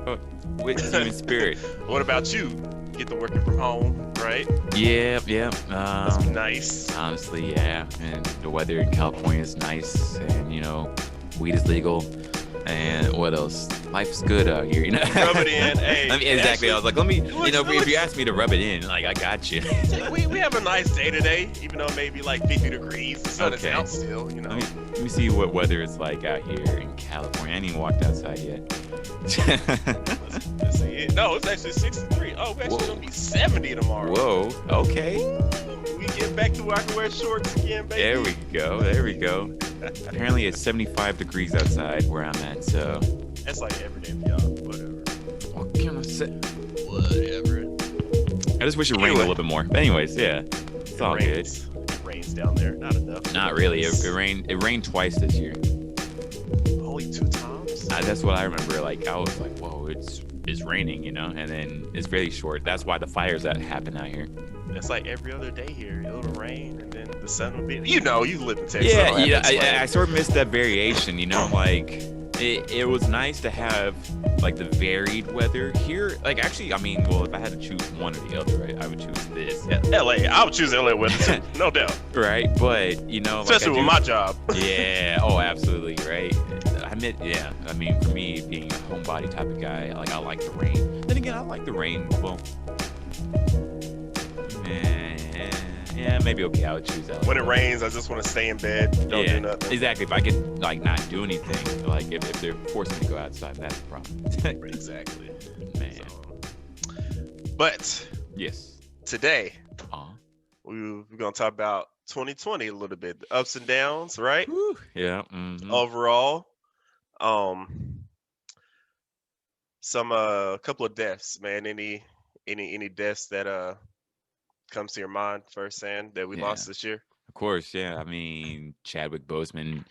Oh, with human spirit. What about you? Get to working from home, right? Yeah, yeah. Must be nice. Honestly, yeah. And the weather in California is nice, and weed is legal. And what else? Life's good out here, Rub it in. Hey, I mean, exactly. actually, I was like, let me, looks- if you ask me to rub it in, like, I got you. we have a nice day today, even though maybe like 50 degrees. The sun is Okay. out still, Let me see what weather it's like out here in California. I ain't even walked outside yet. Let's see it. No, it's actually 63. Oh, we're actually Whoa. gonna be 70 tomorrow. Whoa. Okay. We get back to where I can wear shorts again, baby. There we go. There we go. Apparently, it's 75 degrees outside where I'm at. So. That's like every day for y'all. Whatever. What can I say? Whatever. I just wish it rained a Anyway. little bit more. But anyways, yeah, it's all good. It rains down there. Not enough. Not really. It rained twice this year. Only 2 times. That's what I remember. Like I was like, whoa, it's raining, and then it's very short. That's why the fires that happen out here. It's like every other day here. It'll rain and then the sun will be. You live in Texas. Yeah, I don't yeah. have to explain. I sort of missed that variation. Like it was nice to have like the varied weather here. Like actually, I mean, well, if I had to choose one or the other, right, I would choose this. Yeah, LA. I would choose LA weather too, no doubt. Right, but Especially with my job. Yeah. Oh, absolutely. Right. Yeah. I mean, for me, being a homebody type of guy, like I like the rain. Then again, I like the rain. Well, yeah, maybe okay. I would choose that. When it rains, I just want to stay in bed. Don't do nothing. Exactly. If I could like not do anything, like if they're forcing me to go outside, that's the problem. Exactly. Man. But Yes. today, Uh-huh. we're gonna talk about 2020 a little bit, the ups and downs, right? Whew. Yeah. Mhm. Overall, some a couple of deaths, man. Any deaths that comes to your mind first, Sam, that we Yeah. lost this year? Of course, yeah. I mean, Chadwick Boseman,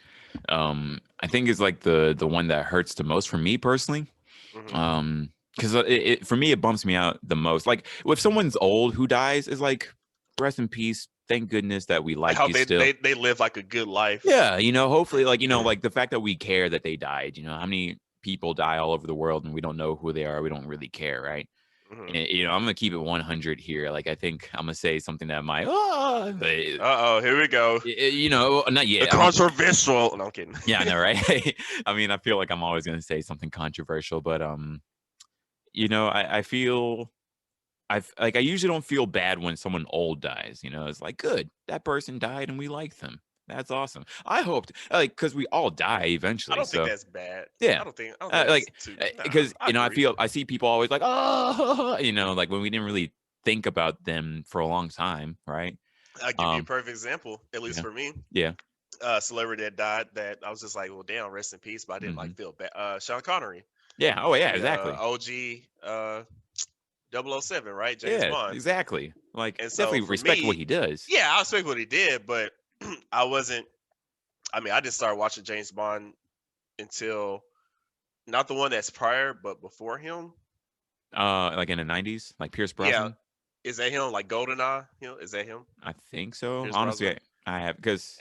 I think is like the one that hurts the most for me personally. Mhm. Because it for me it bumps me out the most. Like if someone's old who dies, is like rest in peace. Thank goodness that we like How you they, still. they live like a good life. Yeah, hopefully, like like the fact that we care that they died. How many people die all over the world and we don't know who they are. We don't really care, right? Mhm. And, I'm gonna keep it 100 here. Like I think I'm gonna say something that might, Here we go. not yet. The controversial. No, I'm kidding. Yeah, I know, right? I mean, I feel like I'm always gonna say something controversial, but I feel I usually don't feel bad when someone old dies. It's like good, that person died and we like them. That's awesome. I hoped because we all die eventually. I don't so think that's bad. yeah. I don't think like that's too, nah, because I agree. I see people always like like when we didn't really think about them for a long time, right? I'll give you a perfect example, at least yeah. for me. Yeah. Celebrity that died that I was just like, well, damn, rest in peace, but I didn't like feel bad. Sean Connery. Yeah. Oh yeah, The, exactly. OG 007, right? James Bond. Exactly. Like And so definitely for respect me, what he does. Yeah, I respect what he did, but I wasn't. I mean, I didn't start watching James Bond until not the one that's prior, but before him. Like in the 90s, like Pierce Brosnan. Yeah, is that him? Like GoldenEye? Is that him? I think so. Pierce Honestly, Brosnan? I have because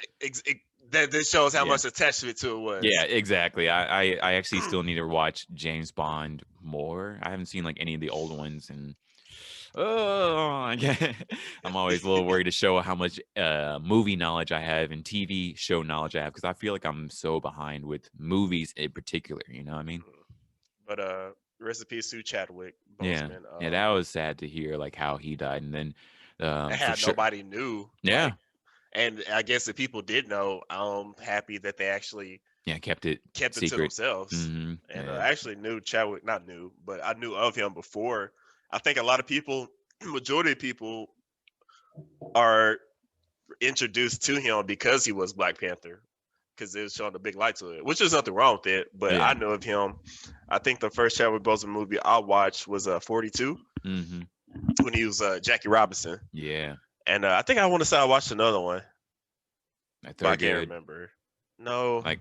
That this shows how Yeah. much attachment to it was. yeah, exactly. I actually still need to watch James Bond more. I haven't seen like any of the old ones, and I'm always a little worried to show how much movie knowledge I have and TV show knowledge I have because I feel like I'm so behind with movies in particular. You know what I mean? But rest in peace to Chadwick Yeah, Boseman. yeah. That was sad to hear, like how he died, and then That for had sure, nobody knew. yeah, Like, and I guess if people did know, I'm happy that they actually yeah, kept it kept it to secret. themselves. hmm And Yeah, I actually knew Chadwick, not knew, but I knew of him before. I think a lot of people, majority of people, are introduced to him because he was Black Panther, because it was showing a big light to it, which there's nothing wrong with it. But Yeah. I know of him. I think the first Chadwick Boseman movie I watched was 42 hmm when he was Jackie Robinson, yeah. and I think I want to say I watched another one, I but I thought can't good. remember. No, Like,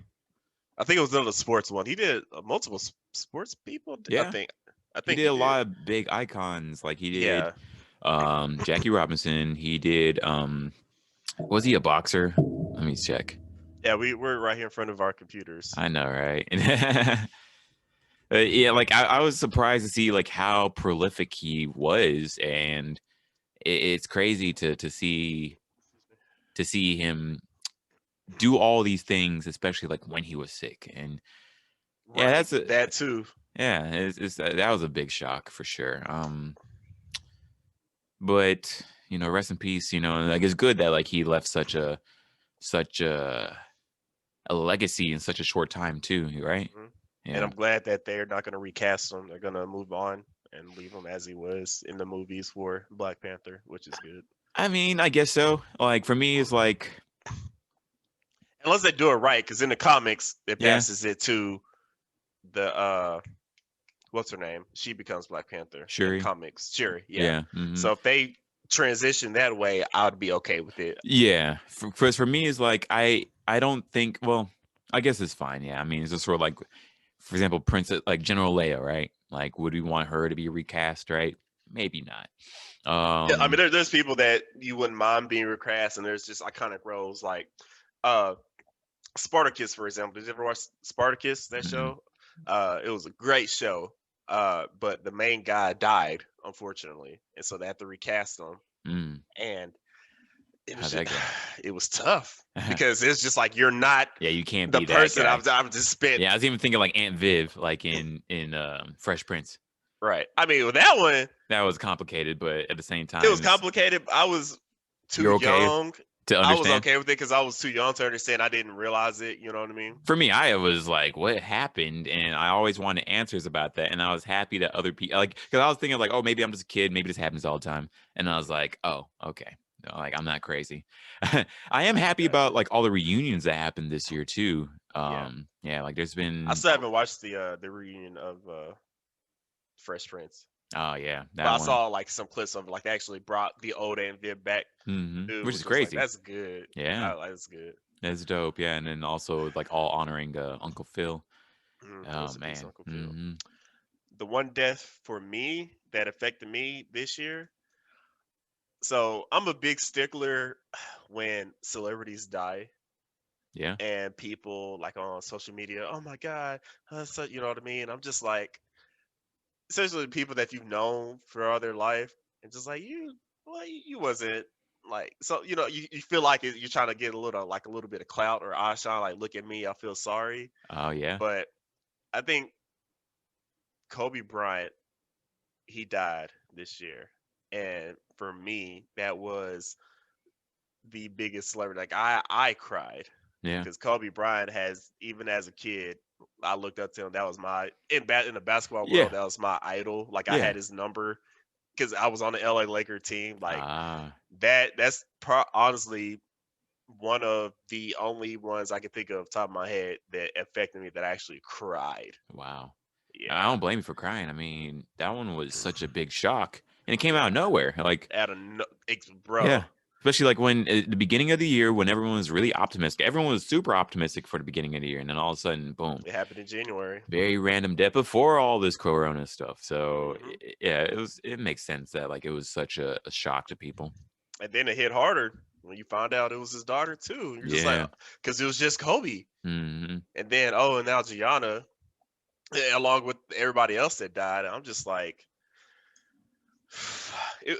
I think it was another sports one. He did multiple sports people. Yeah. I think he did a lot of big icons. Like he did Yeah, Jackie Robinson. He did was he a boxer? Let me check. Yeah, we're right here in front of our computers. I know, right? Yeah, like I was surprised to see like how prolific he was, and it's crazy to see him do all these things, especially like when he was sick. And yeah, Right. That too. that was a big shock for sure. But rest in peace. Like it's good that like he left such a legacy in such a short time too, right? Hmm. And Yeah. I'm glad that they're not going to recast him. They're going to move on and leave him as he was in the movies for Black Panther, which is good. I mean, I guess so. Like for me, it's like, Unless they do it right, because in the comics, it yeah, passes it to the what's her name? She becomes Black Panther in Shuri. comics. Shuri, yeah. Yeah. Hmm. So if they transition that way, I'd be okay with it. Yeah. For me, is like I don't think. Well, I guess it's fine. Yeah. I mean, it's just sort of like, for example, Princess like General Leia, right? Like, would we want her to be recast? Right? Maybe not. Yeah, I mean, Um. there's people that you wouldn't mind being recast, and there's just iconic roles like uh Spartacus, for example. Did you ever watch Spartacus? That Mhm. show? It was a great show. But the main guy died, unfortunately, and so they had to recast him. Mm. And it was How'd just, that go? it was tough because it's just like you're not Yeah, you can't the be that person guy. I've just spent. Yeah, I was even thinking like Aunt Viv, like in Fresh Prince. Right. I mean, with that one, That was complicated, but at the same it was time, complicated. I was too you're okay young. to I was understand. okay with it because I was too young to understand. I didn't realize it. You know what I mean? For me, I was like, "What happened?" And I always wanted answers about that. And I was happy that other people, like, because I was thinking like, "Oh, maybe I'm just a kid. Maybe this happens all the time." And I was like, "Oh, okay." No, like I'm not crazy. I am happy Gotcha. about like all the reunions that happened this year too. Yeah. Yeah, like there's I been. still haven't watched the reunion of Fresh Prince, Oh yeah, but that I one. saw like some clips of like they actually brought the old and Viv back. Dude Which was is just like, crazy. "That's good. Yeah, I like that's good." that's dope. Yeah, and then also like all honoring Uncle Phil. Oh Rest in peace, man. Uncle Phil. The one death for me that affected me this year. So I'm a big stickler when celebrities die Yeah. and people like on social media, oh my god, so, you know what I mean? I'm just like, especially people that you've known for all their life, and just like well, you wasn't like so you feel like you're trying to get a little bit of clout or eye shine, like look at me, I feel sorry, Oh yeah. but I think Kobe Bryant, he died this year, and for me that was the biggest celebrity. Like I cried Yeah. because Kobe Bryant has, even as a kid, I looked up to him. That was my in the basketball Yeah. world. That was my idol. Like I Yeah. had his number because I was on the LA Laker team. Like Ah. honestly one of the only ones I can think of top of my head that affected me that I actually cried. Wow. I Yeah. don't blame you for crying. I mean, that one was such a big shock, and it came out of nowhere. Like, At a no, yeah, bro, especially like when at the beginning of the year, when everyone was really optimistic, everyone was super optimistic for the beginning of the year, and then all of a sudden, boom, it happened in January. very random death before all this Corona stuff. So Hmm. yeah, it makes sense that like it was such a shock to people. And then it hit harder when you found out it was his daughter too. You're just like, Yeah. because it was just Kobe. Hmm. And then and now Gianna, along with everybody else that died. I'm just like,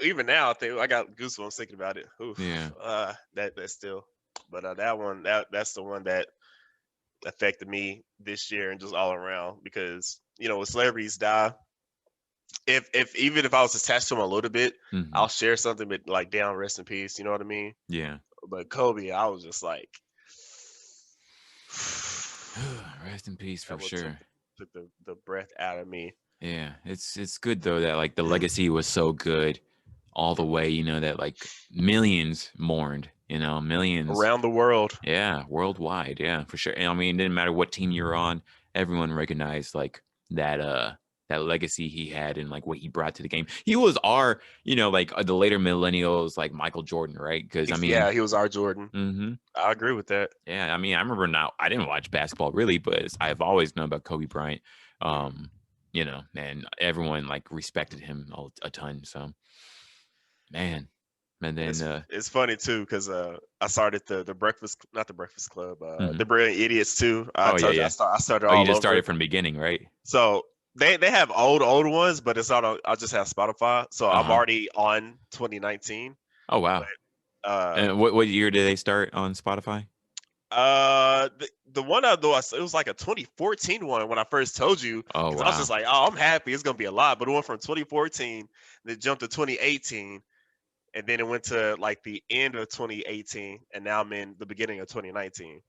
even now I think I got goosebumps thinking about it. Yeah. Oof, that still, but that one that's the one that affected me this year and just all around because when celebrities die, if even if I was attached to them a little bit, Hmm. I'll share something, but like down, rest in peace. You know what I mean? Yeah. But Kobe, I was just like, Rest in peace for that what took sure. the breath out of me. Yeah, it's good though that like the legacy was so good all the way, that like millions mourned, millions. Around the world. Yeah, worldwide, yeah, for sure. And I mean, it didn't matter what team you're on, everyone recognized like that legacy he had and like what he brought to the game. He was our, like the later millennials like Michael Jordan, right? Because I mean, Yeah, he was our Jordan. hmm I agree with that. yeah, I mean, I remember now I didn't watch basketball really, but I've always known about Kobe Bryant. Um, and everyone like respected him a ton. So, man. And And then it's funny too because I started the breakfast, not the Breakfast Club, mhm. the Brilliant Idiots too. I Oh yeah, told you yeah. I started Oh, you all just over. started from the beginning, right? So they have old ones, but it's not on. I just have Spotify, so I'm Uh-huh. already on 2019. Oh But wow. uh, And what year did they start on Spotify? the one I though it was like a 2014 one when I first told you Oh because I was just wow. like, oh, I'm happy, it's gonna be a lot. But it went from 2014, then jumped to 2018, and then it went to like the end of 2018, and now I'm in the beginning of 2019.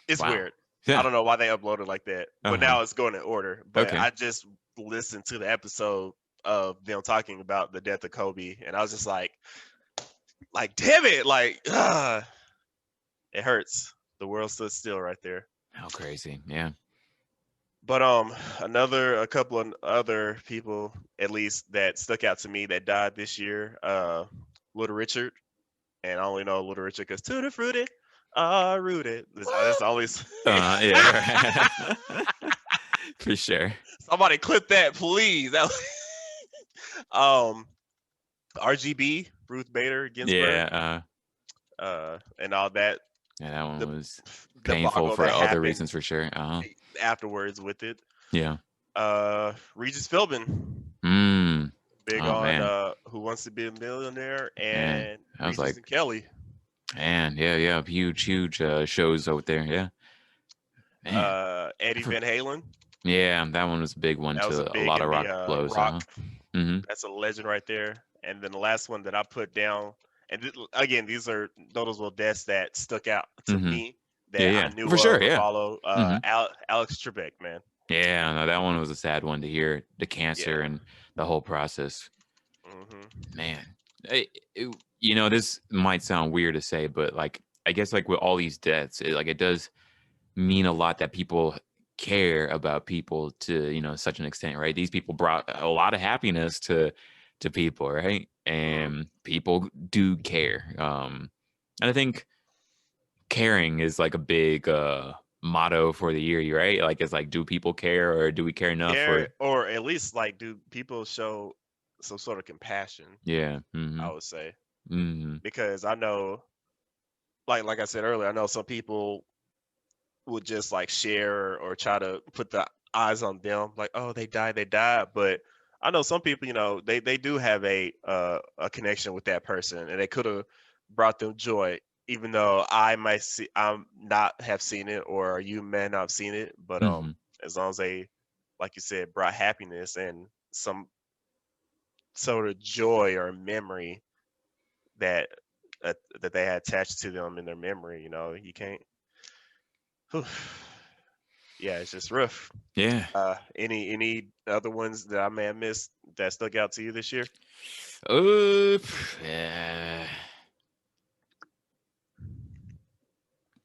It's Wow. weird. I Yeah. don't know why they uploaded like that, but Uh-huh. now it's going in order. But Okay. I just listened to the episode of them talking about the death of Kobe, and I was just like, damn it, like, it hurts. The world stood still right there. How crazy. Yeah. But a couple of other people, at least that stuck out to me that died this year. Little Richard, and I only know Little Richard because Tutti Frutti are rooted. That's always Yeah, right. For sure. somebody clip that, please. Um, RGB, Ruth Bader Ginsburg, Yeah, and all that. yeah, that one The was painful debacle for that other happened reasons for sure. Uh-huh. afterwards with it. Yeah. Regis Philbin, Mm. big Oh on man. Who Wants to Be a Millionaire Man. and I was Regis like, and Kelly. man, yeah, yeah. Huge shows out there. Yeah. Man. I Eddie for- Van Halen, yeah, that one was a big one that was a to a big lot in of the rock blows, rock. uh-huh. Mm-hmm. That's a legend right there. And then the last one that I put down, and again, these are notable deaths that stuck out to Mm-hmm. me Yeah, that I yeah. knew For sure, of or yeah. follow. Mm-hmm. Alex Trebek, man. Yeah, no, that one was a sad one to hear the cancer Yeah. and the whole process. Hmm. Man, you know, this might sound weird to say, but like, I guess like with all these deaths, it does mean a lot that people care about people to, you know, such an extent, right? These people brought a lot of happiness to people, right? Hmm. And people do care. And I think caring is like a big motto for the year, right? Like it's like, do people care or do we care enough? Care, Or or at least like, do people show some sort of compassion? yeah, I mm-hmm, would say mm-hmm, because I know, like I said earlier, I know some people would just like share or try to put the eyes on them, like, oh, they died. But I know some people, they do have a connection with that person, and they could have brought them joy, even though I'm not have seen it, or you may not have seen it. But mm-hmm. as long as they, like you said, brought happiness and some sort of joy or memory that that they had attached to them in their memory, you can't. Yeah, it's just rough. Yeah. Any other ones that I may have missed that stuck out to you this year? Yeah.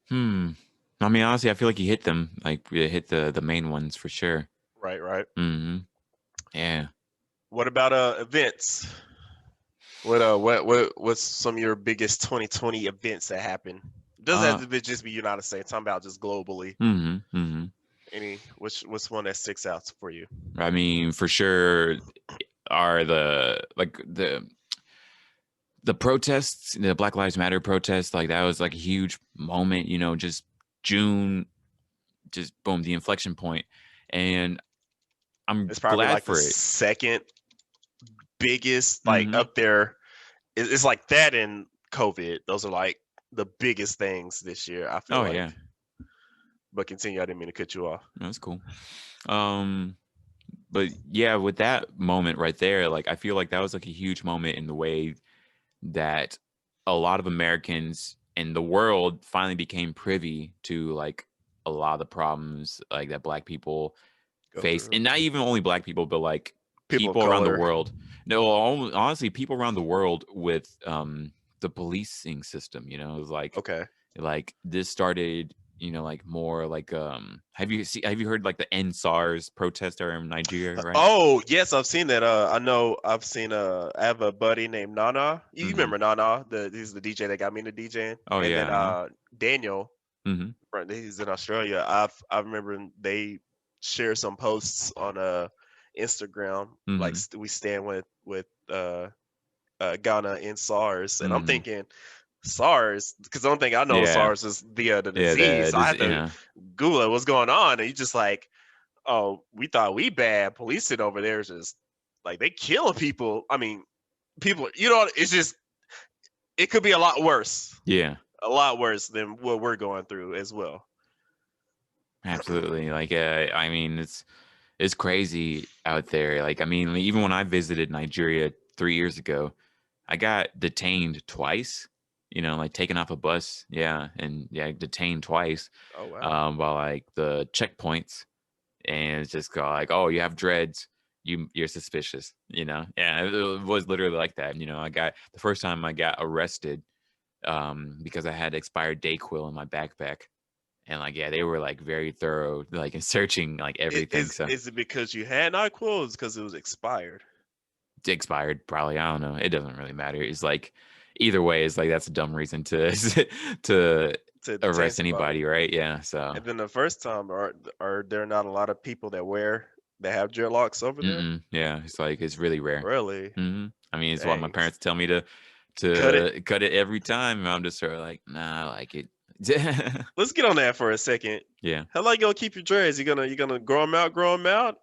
Hmm. I mean, honestly, I feel like you hit them. Like you hit the main ones for sure. Right, right. Hmm. Yeah. What about events? What's some of your biggest 2020 events that happened? It doesn't have Uh. to just be United States. I'm about just globally. Hmm. Hmm. What's one that sticks out for you? I mean, for sure, are the protests, the Black Lives Matter protests. Like that was like a huge moment. You know, just June, just boom, the inflection point, and I'm It's probably glad like the for it. second biggest, like Hmm. up there. It's like that and COVID. Those are like the biggest things this year, I feel Oh like. yeah, But continue. I didn't mean to cut you off. that's cool. Um, but yeah, with that moment right there, like I feel like that was like a huge moment in the way that a lot of Americans in the world finally became privy to like a lot of the problems like that Black people Go face, through. and not even only Black people, but like People of people around the color. world. No, honestly, people around the world with the policing system. You know, it was Okay. like this started. You know, like more like have you heard like the End SARS protester in Nigeria, right? Oh yes, I've seen that. I know I've seen. I have a buddy named Nana. You Hmm. remember Nana? He's the DJ that got me into DJing. Oh And then yeah. Daniel, Hmm. he's in Australia. I remember they share some posts on Instagram. Like Hmm. we stand with Ghana in SARS, and I'm Mhm. thinking SARS because the only thing I know of Yeah. SARS is the Yeah, disease. So I had to yeah. Google it, what's going on, and you just like, oh, we thought we bad. Police sit over there is just like they killing people. I mean, people, it's just it could be Yeah. a lot worse than what we're going through as well. Absolutely. Like, I mean, it's crazy out there. Like, I mean, even when I visited Nigeria 3 years ago, I got detained twice, like taken off a bus. Yeah, and yeah, detained twice, Oh wow. by like the checkpoints, and it's just called like, oh, you have dreads, you're suspicious. Yeah, it was literally like that. I got the first time I got arrested, because I had expired Dayquil in my backpack, and like, yeah, they were like very thorough, like in searching like everything. So Is it because you had NyQuil, or is it because it was expired? it's expired, probably. I don't know. It doesn't really matter. It's like either way, it's like that's a dumb reason to to To detain arrest somebody. anybody, right? Yeah. So, And then the first time, are there not a lot of people that have dreadlocks over there? yeah, it's like it's really rare. Really? I mean, it's why my Dang. parents tell me to Cut it. cut it every time. And I'm just sort of like, nah, I like it. Let's get on that for a second. Yeah. How long you gonna keep your dreads? You gonna grow them out?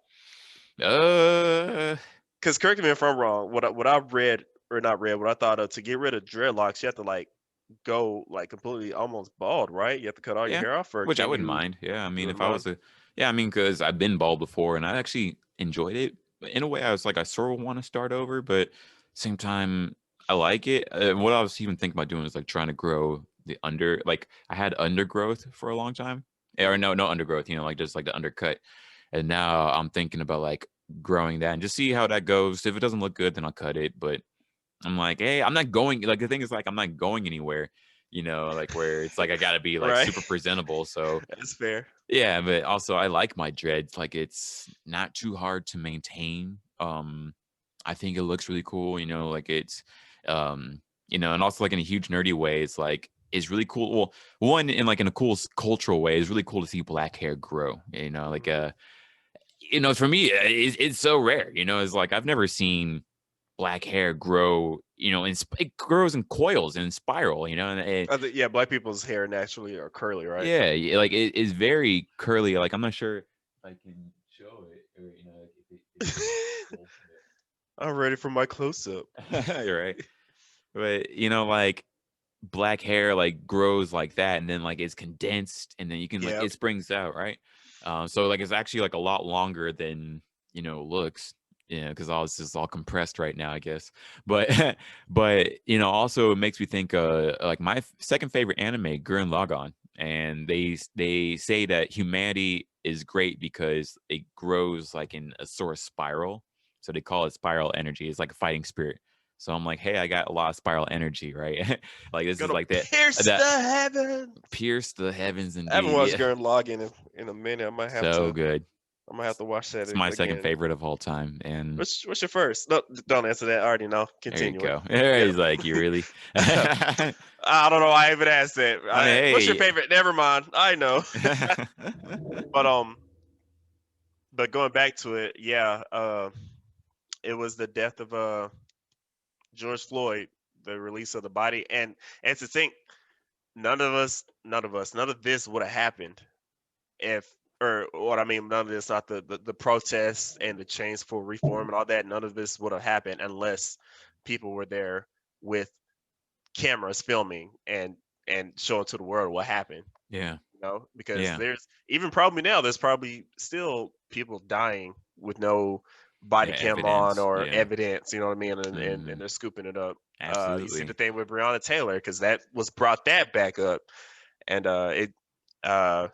Uh, Because correct me if I'm wrong. What I've read or not read, what I thought of, to get rid of dreadlocks, you have to like go like completely almost bald, right? You have to cut all your yeah, hair off, or which I can wouldn't you? mind. Yeah, I You mean, if wouldn't I mind? was yeah, I mean, because I've been bald before and I actually enjoyed it. But in a way, I was like, I sort of want to start over, but same time, I like it. What I was even thinking about doing is like trying to grow the like I had undergrowth for a long time, or Mhm. no, no undergrowth, like just like the undercut, and now I'm thinking about like growing that and just see how that goes. If it doesn't look good, then I'll cut it. But I'm like, hey, I'm not going. Like the thing is, like, I'm not going anywhere. Like where it's like I gotta be like Right. super presentable. So That's fair. yeah, but also I like my dreads. Like it's not too hard to maintain. I think it looks really cool, like it's and also like in a huge nerdy way, it's really cool. Well, one in like in a cool cultural way, it's really cool to see black hair grow, like Mhm. for me, it's so rare, it's like I've never seen black hair grow, it grows in coils and in spiral, and Yeah, black people's hair naturally are curly, right? yeah, like it is very curly. Like I'm not sure if I can show it or if it's possible. I'm ready for my close up. You're right. But like black hair like grows like that and then like it's condensed and then you can like Yeah. it springs out, right? So like it's actually like a lot longer than looks. Yeah, because all this is all compressed right now, I guess. But but also it makes me think like my second favorite anime, Gurren Lagann, and they say that humanity is great because it grows like in a sort of spiral. So they call it spiral energy. It's like a fighting spirit. So I'm like, hey, I got a lot of spiral energy, right? Like this is Gonna like pierce that the heavens. pierce the heavens I haven't indeed. watched Yeah. Gurren Lagann in a minute. So good. I might have to watch that It's my second again. favorite of all time. And What's your first? No, don't answer that. I already know. there you Continue it. go. Yeah. He's like, you really? I I don't know why I even asked that. mean, What's your hey. favorite? Never mind. I know. But going back to it, yeah. It was the death of George Floyd, the release of the body, and to think none of this would have happened if, or what I mean, none of this, not the protests and the chains for reform and all that, none of this would have happened unless people were there with cameras filming and showing to the world what happened. Yeah. Because Yeah. there's even probably now there's probably still people dying with no Yeah. body cam on Evidence. or Yeah. evidence, you know what I mean, and Hmm. they're scooping it up. You see the Absolutely. thing with Breonna Taylor, because that was brought that back up, and it uh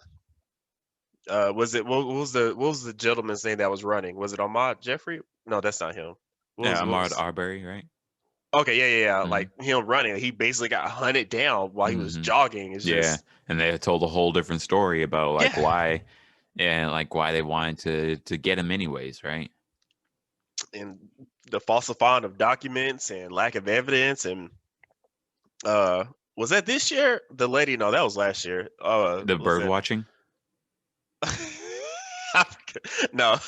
was it what was the gentleman's name that was running? Was it Ahmaud Jeffrey? No, that's not him. Yeah. What Ahmad was Arbery, right? Okay, yeah. Hmm. Like him running, he basically got hunted down while he was Hmm. jogging. It's Yeah. just And they told a whole different story about like yeah, why, and like why they wanted to get him anyways, right? and the falsifying of documents and lack of evidence, and uh was that this year? The lady, no, that was last year. The Was bird that watching. no,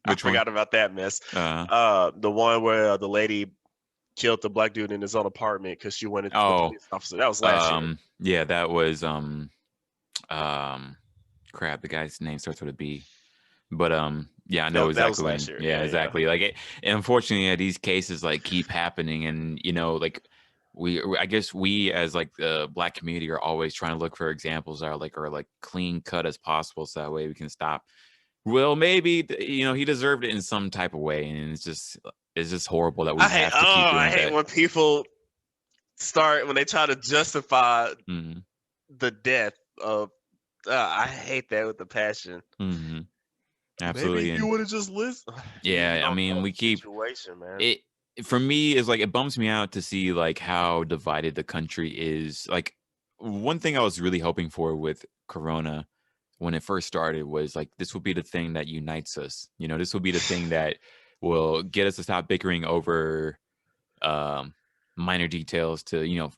I Which one? forgot about that mess. Uh. The one where the lady killed the black dude in his own apartment because she wanted the Oh, police officer. That was last year. yeah, that was um, crap. The guy's name starts with a B. But yeah, I know That was exactly last when. year. Yeah, Yeah, yeah. exactly. Like, and unfortunately, these cases like keep happening, and like I guess we as like the black community are always trying to look for examples that are like clean cut as possible, so that way we can stop. Well, maybe he deserved it in some type of way, and it's just horrible that we have to keep I doing hate that. when people start when they try to justify Hmm. the death of. I hate that with a passion. Hmm. Maybe Absolutely, if you and would have just listened, you yeah, I don't mean, know we the keep situation, man. it for me is like it bums me out to see like how divided the country is. Like one thing I was really hoping for with Corona when it first started was like this will be the thing that unites us. This will be the thing that will get us to stop bickering over um minor details to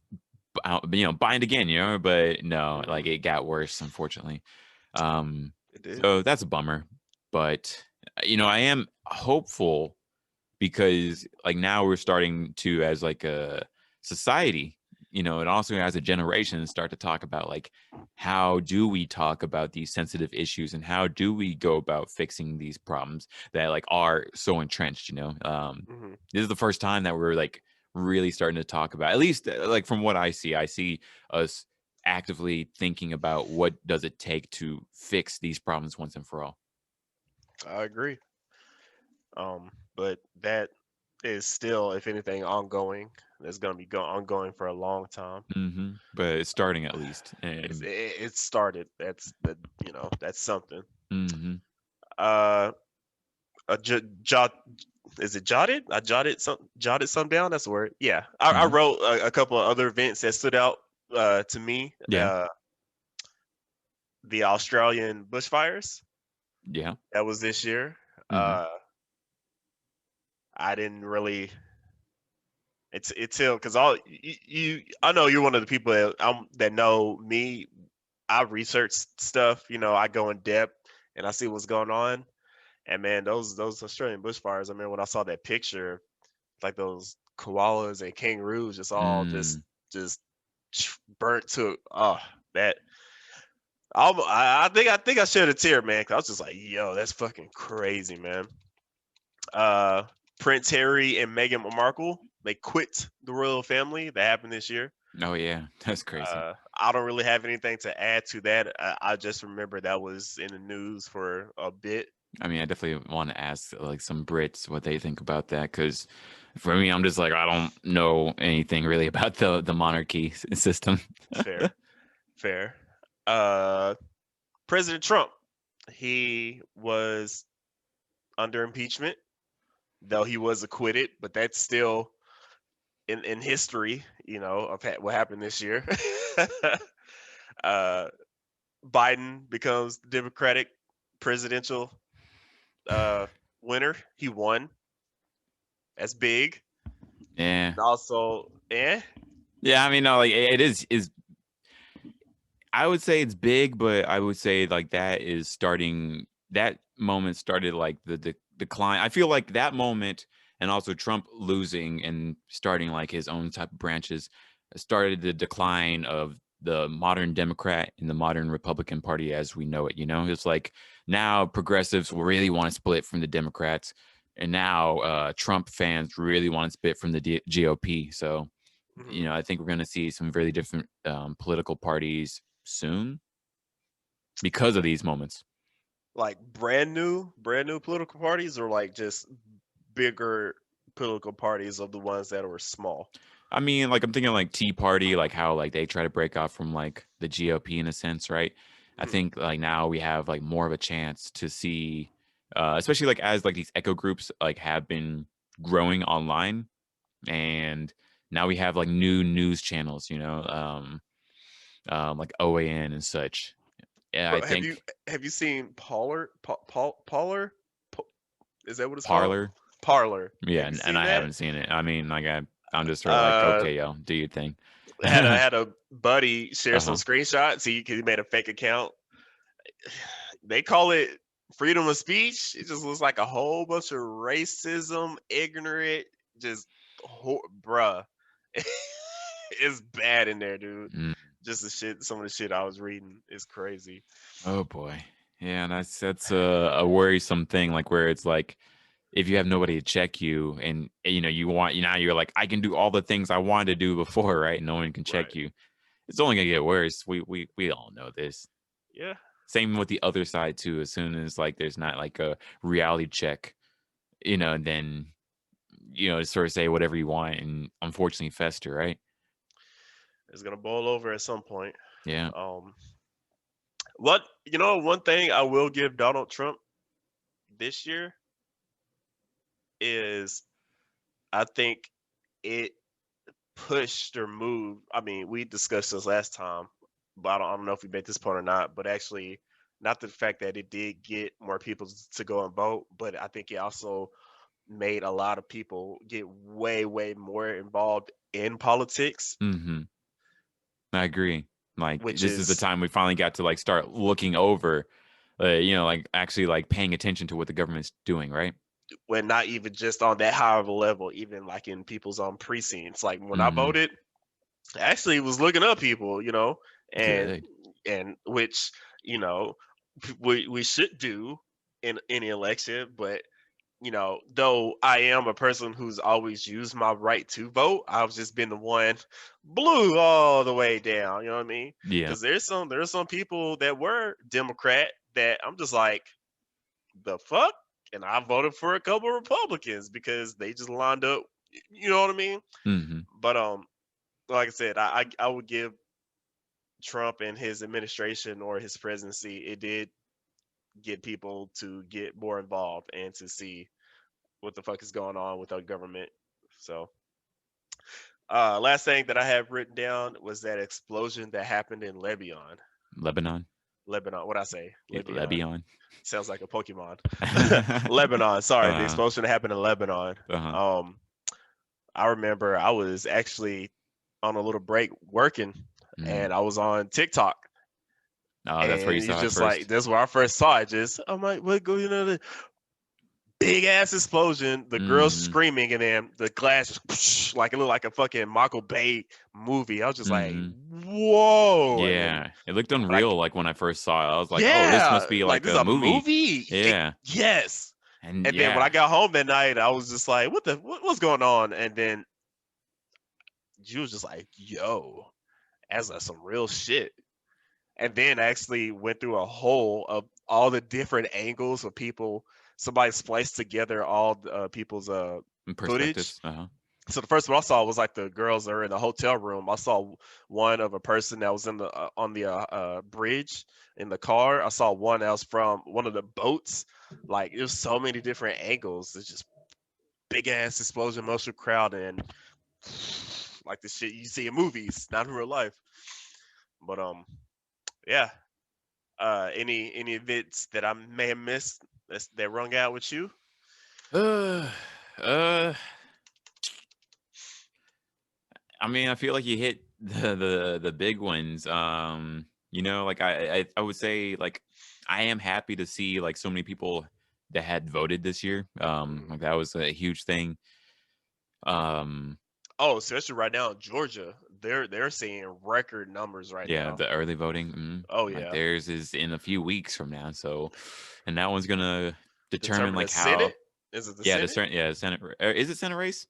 bind again. But no, Hmm. like it got worse, unfortunately. um It did. so that's a bummer, but I am hopeful because like now we're starting to as like a society, and also as a generation start to talk about like how do we talk about these sensitive issues and how do we go about fixing these problems that like are so entrenched. Hmm. This is the first time that we're like really starting to talk about, at least like from what I see us actively thinking about what does it take to fix these problems once and for all. I agree. But that is still, if anything, ongoing. That's gonna be ongoing for a long time. But it's starting at least. It started. That's something. Hmm. Uh, jot is it jotted? I jotted some down. That's the word. Yeah, I Hmm. wrote a couple of other events that stood out to me. Yeah. The Australian bushfires Yeah. that was this year. Hmm. Uh, I didn't really. It's still because all I know you're one of the people that know me. I research stuff. I go in depth and I see what's going on. And man, those Australian bushfires. I mean, when I saw that picture, like those koalas and kangaroos, just all Mm. just burnt to that. I think I shed a tear, man. 'Cause I was just like, yo, that's fucking crazy, man. Uh, Prince Harry and Meghan Markle, they quit the royal family. That happened this year. Oh yeah, that's crazy. I don't really have anything to add to that. I just remember that was in the news for a bit. I mean, I definitely want to ask like some Brits what they think about that because for me, I'm just like I don't know anything really about the monarchy system. Fair, fair. Uh, President Trump, he was under impeachment, though he was acquitted, but that's still in history, of what happened this year. uh, Biden becomes the Democratic presidential uh, winner. He won. That's big. Yeah. Also, Yeah, I mean, no, like it is. I would say it's big, but I would say like that is starting. That moment started like the decline. I feel like that moment, and also Trump losing and starting like his own type of branches, started the decline of the modern Democrat and the modern Republican Party as we know it. It's like now progressives will really want to split from the Democrats, and now Trump fans really want to split from the GOP. So mhm. I think we're going to see some very different political parties soon because of these moments. Like brand new political parties, or like just bigger political parties of the ones that were small. I mean, like I'm thinking like Tea Party, like how like they try to break off from like the GOP in a sense, right? I Mhm. think like now we have like more of a chance to see, especially like as like these echo groups like have been growing online, and now we have like new news channels, like OAN and such. Yeah, I Bro, have you think have you seen Parlor? Pa- Is that what it's called? Parlor. Parlor. Yeah, Have you and seen I that? haven't seen it. I mean, like I'm just sort of like, Uh, okay, yo, do your thing. had a buddy share some Uh-huh. screenshots. He made a fake account. They call it freedom of speech. It just looks like a whole bunch of racism, ignorant, just. bruh, it's bad in there, dude. Mm. Just the shit, some of the shit I was reading is crazy. Oh boy. Yeah, and that's a worrisome thing, like where it's like if you have nobody to check you and you want now you're like, I can do all the things I wanted to do before, right? No one can check Right. you. It's only gonna get worse. We all know this. Yeah. Same with the other side too. As soon as like there's not like a reality check, then sort of say whatever you want and unfortunately fester, right? It's gonna boil over at some point. Yeah. Um, what one thing I will give Donald Trump this year is I think it pushed or moved. I mean, we discussed this last time, but I don't know if we made this point or not. But actually, not the fact that it did get more people to go and vote, but I think it also made a lot of people get way, way more involved in politics, Hmm. I agree. Like which this is the is time we finally got to like start looking over, like actually like paying attention to what the government's doing, right? when not even just on that high of a level, even like in people's own precincts. Like when I Hmm. voted, I actually was looking up people, and Good. which you know we should do in any election, but though I am a person who's always used my right to vote, I've just been the one blue all the way down. You know what I mean? Yeah. Because there's some people that were Democrat that I'm just like, the fuck, and I voted for a couple Republicans because they just lined up. You know what I mean? Hmm. But like I said, I would give Trump and his administration or his presidency, it did get people to get more involved and to see what the fuck is going on with our government. So, last thing that I have written down was that explosion that happened in Lebanon. Lebanon. Lebanon, what I say? Yeah, Lebanon. Lebanon. Sounds like a Pokemon. Lebanon. Sorry, the Uh-huh. explosion that happened in Lebanon. Uh-huh. Um, I remember I was actually on a little break working, Mm. and I was on TikTok, Oh, that's where you and it's saw it just like first. that's where I first saw it. Just I'm like, what go? The big ass explosion, the girl Hmm. screaming, and then the glass just like it looked like a fucking Michael Bay movie. I was just like, Hmm. whoa, and then Yeah, it looked when I unreal. Like when I first saw it, I was like, "Oh, this yeah, must be like like this is a a movie." movie. Yeah, Yes. and And then when I yeah, got home that night, I was just like, what's going on? And then you was just like, yo, that's like some real shit. And then actually went through a whole of all the different angles of people. Somebody spliced together all people's footage. perspectives. Uh-huh. So the first one I saw was like the girls that are in the hotel room. I saw one of a person that was in the on the bridge in the car. I saw one that was from one of the boats. Like there's so many different angles. It's just big ass explosion, emotional crowd, and like the shit you see in movies, not in real life. But yeah. Any events that I may have missed that rung out with you? Uh, uh, I mean, I feel like you hit the big ones. Like I would say like I am happy to see like so many people that had voted this year. Mm. Like that was a huge thing. Um, Oh, especially right now in Georgia, they're seeing record numbers right Yeah, now. the early voting. Oh Like yeah, theirs is in a few weeks from now. So, and that one's gonna determine determine the like how. Senate. Is it the Yeah, Senate? The Senate. Is it Senate race?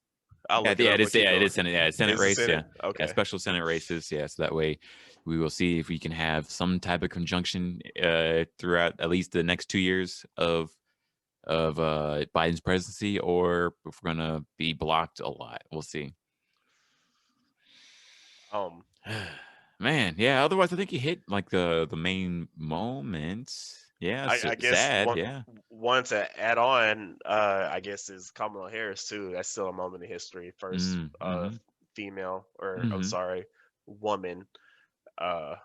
I'll Yeah, look it yeah, up. it But is. keep Yeah, it going. is Senate. Yeah, Senate Is the race. Senate? Yeah, yeah, Okay. special Senate races. Yeah, so that way we will see if we can have some type of conjunction throughout at least the next 2 years of Biden's presidency, or if we're gonna be blocked a lot. We'll see. Um, Man, yeah. Otherwise, I think you hit like the main moments. Yeah, I guess sad. one Yeah. one to add on, I guess is Kamala Harris too. That's still a moment in history. First, Mm-hmm. female, or I'm Mm-hmm. sorry, woman, uh,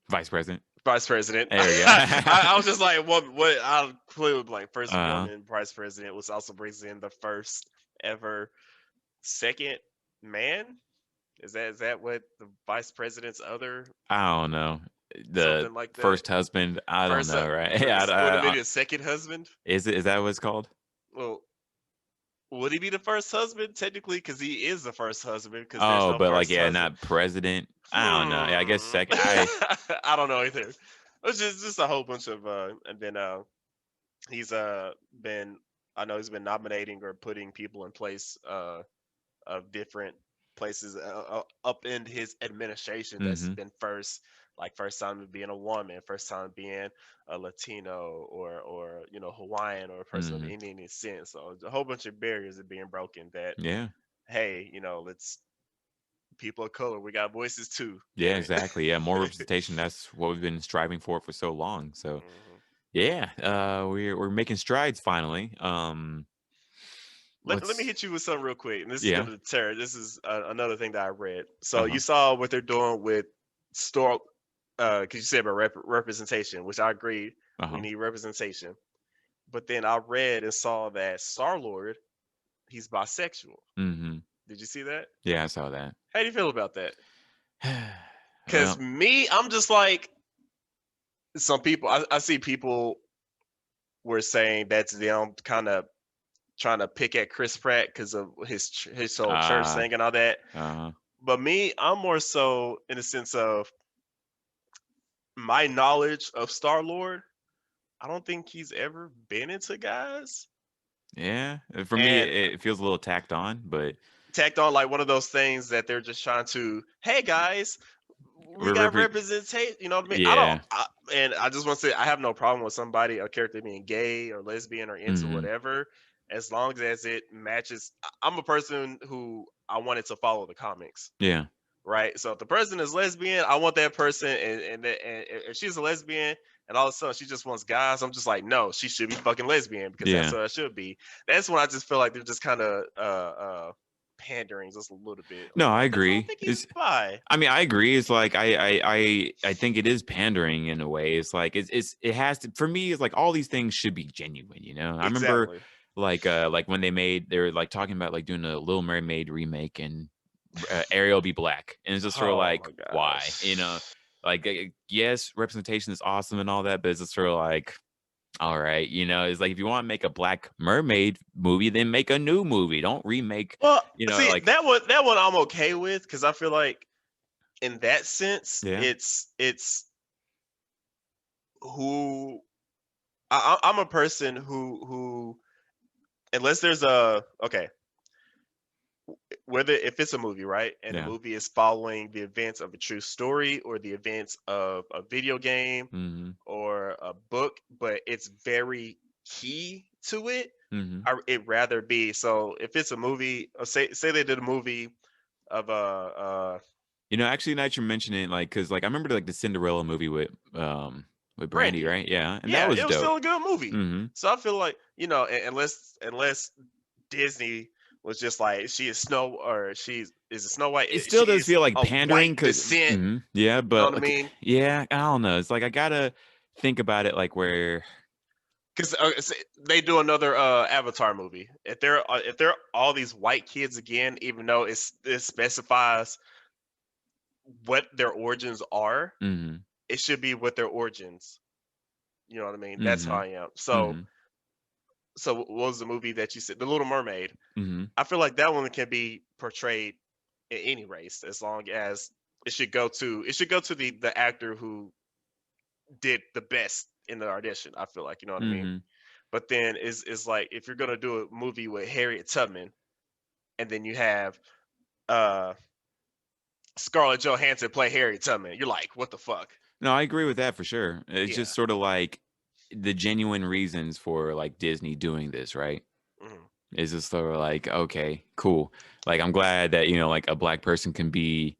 Vice president. vice president. There we go. I was just like, what? I clearly like first uh, woman vice president, which also brings in the first ever second man. Is that what the vice president's other I don't know. The something like that? first husband. I don't First, know. Right? Yeah. what maybe a second husband? Is that what it's called? Well, Would he be the first husband? Technically, because he is the first husband, because there's Oh, no but like, first yeah, husband. not president. I don't know. Yeah, I guess Hmm. second. I I don't know either. It's just a whole bunch of and then he's been, I know he's been nominating or putting people in place of different places up in his administration that's Mm-hmm. been first, like first time being a woman, first time being a Latino or Hawaiian or a person of Mm-hmm. Indian descent. So a whole bunch of barriers are being broken that, Yeah. hey, let's, people of color, we got voices too, Yeah, damn exactly. Yeah, more it. representation. That's what we've been striving for so long. So Mhm. yeah, we're making strides finally. Let me Let's hit you with something real quick, and this is yeah. gonna deter. This is another thing that I read. So you Uh-huh. saw what they're doing with store, because you said about representation, which I agree. We Uh-huh. need representation. But then I read and saw that Star Lord, he's bisexual. Mm-hmm. Did you see that? Yeah, I saw that. How do you feel about that? Because Well, me, I'm just like, some people. I see people were saying that's them kind of trying to pick at Chris Pratt because of his whole church uh, thing and all that. uh-huh. But me, I'm more so in the sense of my knowledge of Star Lord. I don't think he's ever been into guys. Yeah. For me, And it feels a little tacked on, but tacked on like one of those things that they're just trying to, hey guys, we we're got representation. You know what I mean? I don't, yeah. and I just want to say I have no problem with somebody, a character being gay or lesbian or into Mm-hmm. whatever, as long as it matches. I'm a person who I wanted to follow the comics. Yeah. Right. So if the person is lesbian, I want that person, and if she's a lesbian and all of a sudden she just wants guys, I'm just like, no, she should be fucking lesbian because that's Yeah. what it should be. That's when I just feel like they're just kind of pandering just a little bit. No, Like, I because I don't agree. think he's It's bi. I mean, I agree. It's like I think it is pandering in a way. It's like it has to for me. It's like all these things should be genuine. I remember Exactly. like when they were like talking about like doing a Little Mermaid remake and Ariel be black, and it's just sort of Oh like my why gosh. like yes, representation is awesome and all that, but it's just sort of like all right, it's like if you want to make a Black Mermaid movie, then make a new movie. Don't remake. Well, see Like that one I'm okay with because I feel like in that sense yeah, it's who I'm a person who unless there's a okay, whether if it's a movie, right, and the yeah. movie is following the events of a true story or the events of a video game Mm-hmm. or a book, but it's very key to it, Mm-hmm. it rather be. So if it's a movie, say they did a movie of Actually, now that you're mentioning, like, cause like I remember like the Cinderella movie with Brandy, Brandy. right? Yeah, and that Yeah, was it was dope. still a good movie. Mm-hmm. So I feel like, unless Disney was just like, she is Snow, or she's is it Snow White, It still does she's feel like a white white cause descent. yeah, You know but what I like mean? yeah, I don't know. It's like I gotta think about it like where Because they do another Avatar movie. If they're all these white kids again, even though it specifies what their origins are, mm-hmm. it should be what their origins. You know what I mean? That's how Mm-hmm. I am. So Mm-hmm. so what was the movie that you said? The Little Mermaid. Mm-hmm. I feel like that one can be portrayed in any race as long as it should go to the actor who did the best in the audition. I feel like, you know what I mean. Mm-hmm. But then is like, if you're gonna do a movie with Harriet Tubman and then you have uh Scarlett Johansson play Harriet Tubman, you're like, what the fuck? No, I agree with that for sure. It's Yeah. just sort of like the genuine reasons for like Disney doing this, right? Mhm. Is just sort of like, okay, cool. Like I'm glad that, like a black person can be,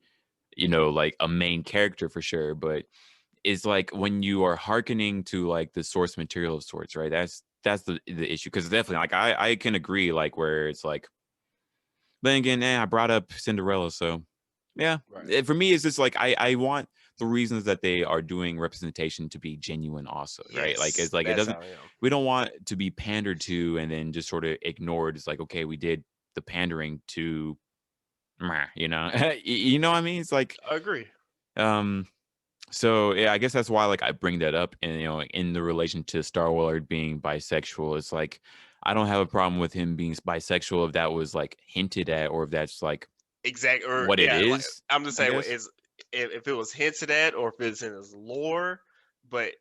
like a main character for sure. But it's like when you are hearkening to like the source material of sorts, right? That's the issue. Cause definitely like I can agree like where it's like, then again, I brought up Cinderella, so yeah. Right. For me, it's just like I want the reasons that they are doing representation to be genuine, also, right? Like Yes, it's like it that's doesn't. how I am. We don't want to be pandered to and then just sort of ignored. It's like okay, we did the pandering to, meh, you know what I mean? It's like I agree. um. So yeah, I guess that's why like I bring that up, and in the relation to Star Wars being bisexual, it's like I don't have a problem with him being bisexual if that was like hinted at or if that's like Exact, or what it yeah, like is, I'm just I saying, guess. is if it was hinted at or if it's in his lore. But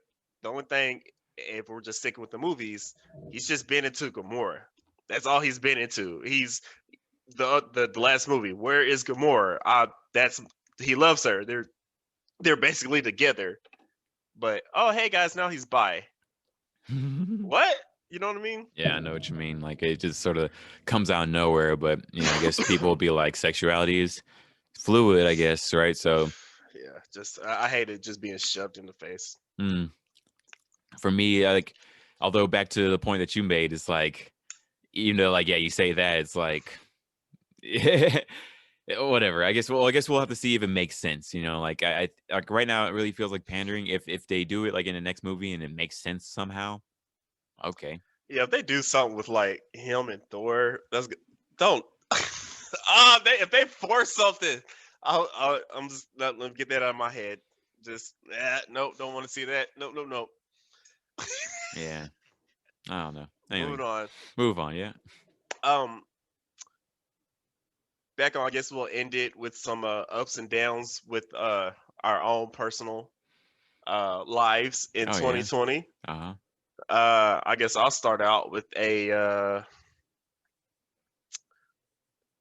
the only thing, if we're just sticking with the movies, he's just been into Gamora. That's all he's been into. He's the last movie. Where is Gamora? That's he loves her. They're basically together. But oh hey guys, now he's bi. What? You know what I mean? Yeah, I know what you mean. Like it just sort of comes out of nowhere, but I guess people will be like sexuality is fluid, I guess, right? So Yeah, just I hate it just being shoved in the face. mm, for me, like although back to the point that you made, it's like like yeah, you say that, it's like whatever. I guess we'll have to see if it makes sense. Like I like right now, it really feels like pandering. If they do it like in the next movie and it makes sense somehow, okay. Yeah, if they do something with like him and Thor, that's good. Don't. If they force something, I'm just let me get that out of my head. Just nope, don't want to see that. Nope, nope, nope. Yeah, I don't know. Anyway, Moving on. move on. Yeah. Um, Back on. I guess we'll end it with some ups and downs with our own personal lives in Oh yeah. 2020. Uh huh. I guess I'll start out with a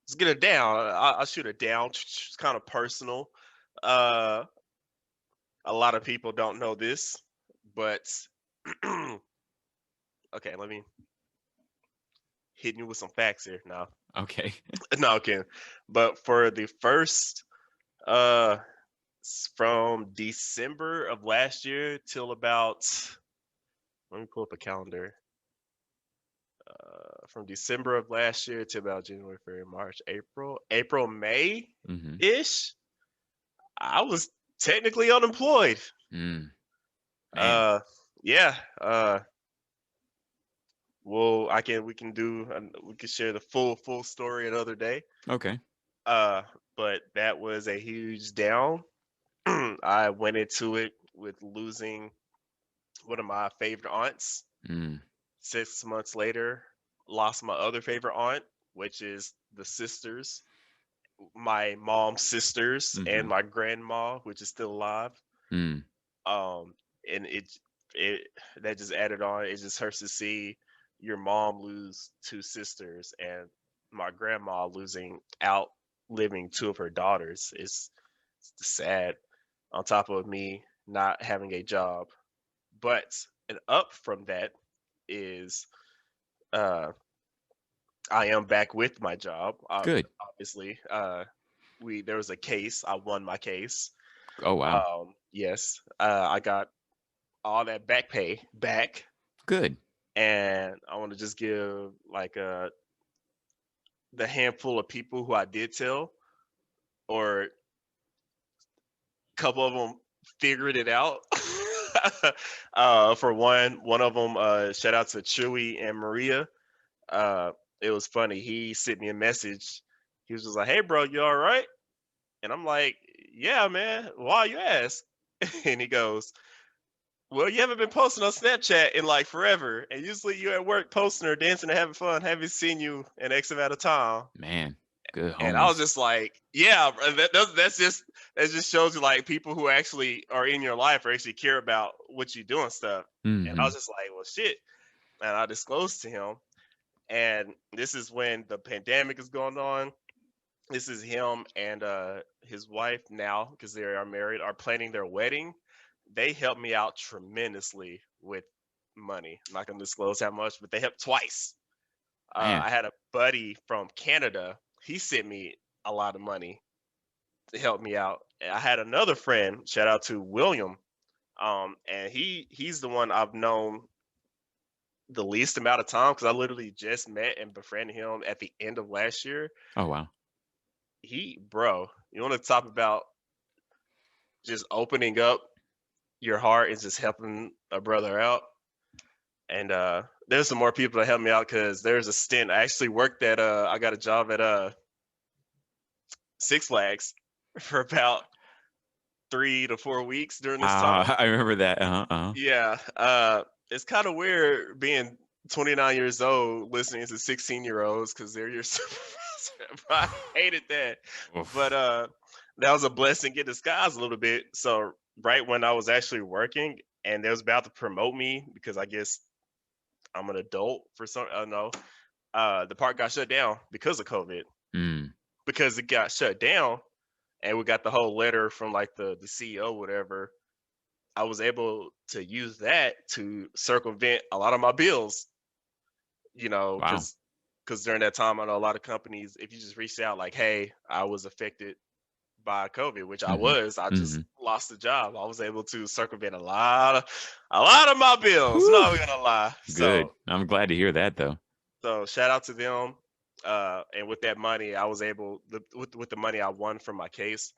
let's get it down. I'll shoot it down. It's kind of personal. Uh, a lot of people don't know this, but okay, let me hit you with some facts here. No, Okay. no, okay. But for the first, uh, from December of last year till about, let me pull up a calendar. From December of last year to about January, February, March, April, May Mm-hmm. ish, I was technically unemployed. Mm, man. Uh, yeah. Well, we can do we can share the full story another day. Okay. Uh, but that was a huge down. I went into it with losing one of my favorite aunts. Mm, 6 months later, lost my other favorite aunt, which is the sisters, my mom's sisters, and mm-hmm. my grandma, which is still alive. Mm, Um, and it that just added on. It just hurts to see your mom lose two sisters and my grandma losing out living two of her daughters. It's sad. On top of me not having a job, but an up from that is uh, I am back with my job. good. Obviously, we there was a case. I won my case. Oh wow. Yes, I got all that back pay back, Good. and I want to just give like the handful of people who I did tell, or a couple of them figured it out. For one of them, shout out to Chewy and Maria. Uh, it was funny. He sent me a message. He was just like, "Hey, bro, you all right?" And I'm like, "Yeah, man. Why you ask?" And he goes, "Well, you haven't been posting on Snapchat in like forever, and usually you're at work posting or dancing and having fun. Haven't seen you in X amount of time." Man. Good And I was homies. just like, "Yeah, bro, that just shows you like people who actually are in your life or actually care about what you do and stuff." And I Mm-hmm. was just like, "Well, shit." And I disclosed to him, and this is when the pandemic is going on. This is him and his wife now, because they are married, are planning their wedding. They helped me out tremendously with money. I'm not gonna disclose how much, but they helped twice. Man. I had a buddy from Canada. He sent me a lot of money to help me out. And I had another friend. Shout out to William. And he's the one I've known the least amount of time because I literally just met and befriended him at the end of last year. Oh wow. Bro, you want to talk about just opening up your heart and just helping a brother out? And there's some more people that help me out because there's a stint. I actually worked at I got a job at Six Flags for about 3 to 4 weeks during this time. I remember that. Uh-huh. Uh-huh. Yeah, it's kind of weird being 29 years old listening to 16-year-olds because they're your supervisor. I hated that. But Oof. that was a blessing in disguise a little bit. So right when I was actually working and they was about to promote me because I guess I'm an adult for some I don't know. The park got shut down because of COVID. Mm. Because it got shut down and we got the whole letter from like the CEO, whatever. I was able to use that to circumvent a lot of my bills, Wow. because during that time, I know a lot of companies, if you just reached out like, "Hey, I was affected by COVID," which I Mhm. was, I just Mhm. lost the job. I was able to circumvent a lot of my bills. Whew. Not gonna lie. Good. So I'm glad to hear that though. shout out to them. And with that money, I was with the money I won from my case.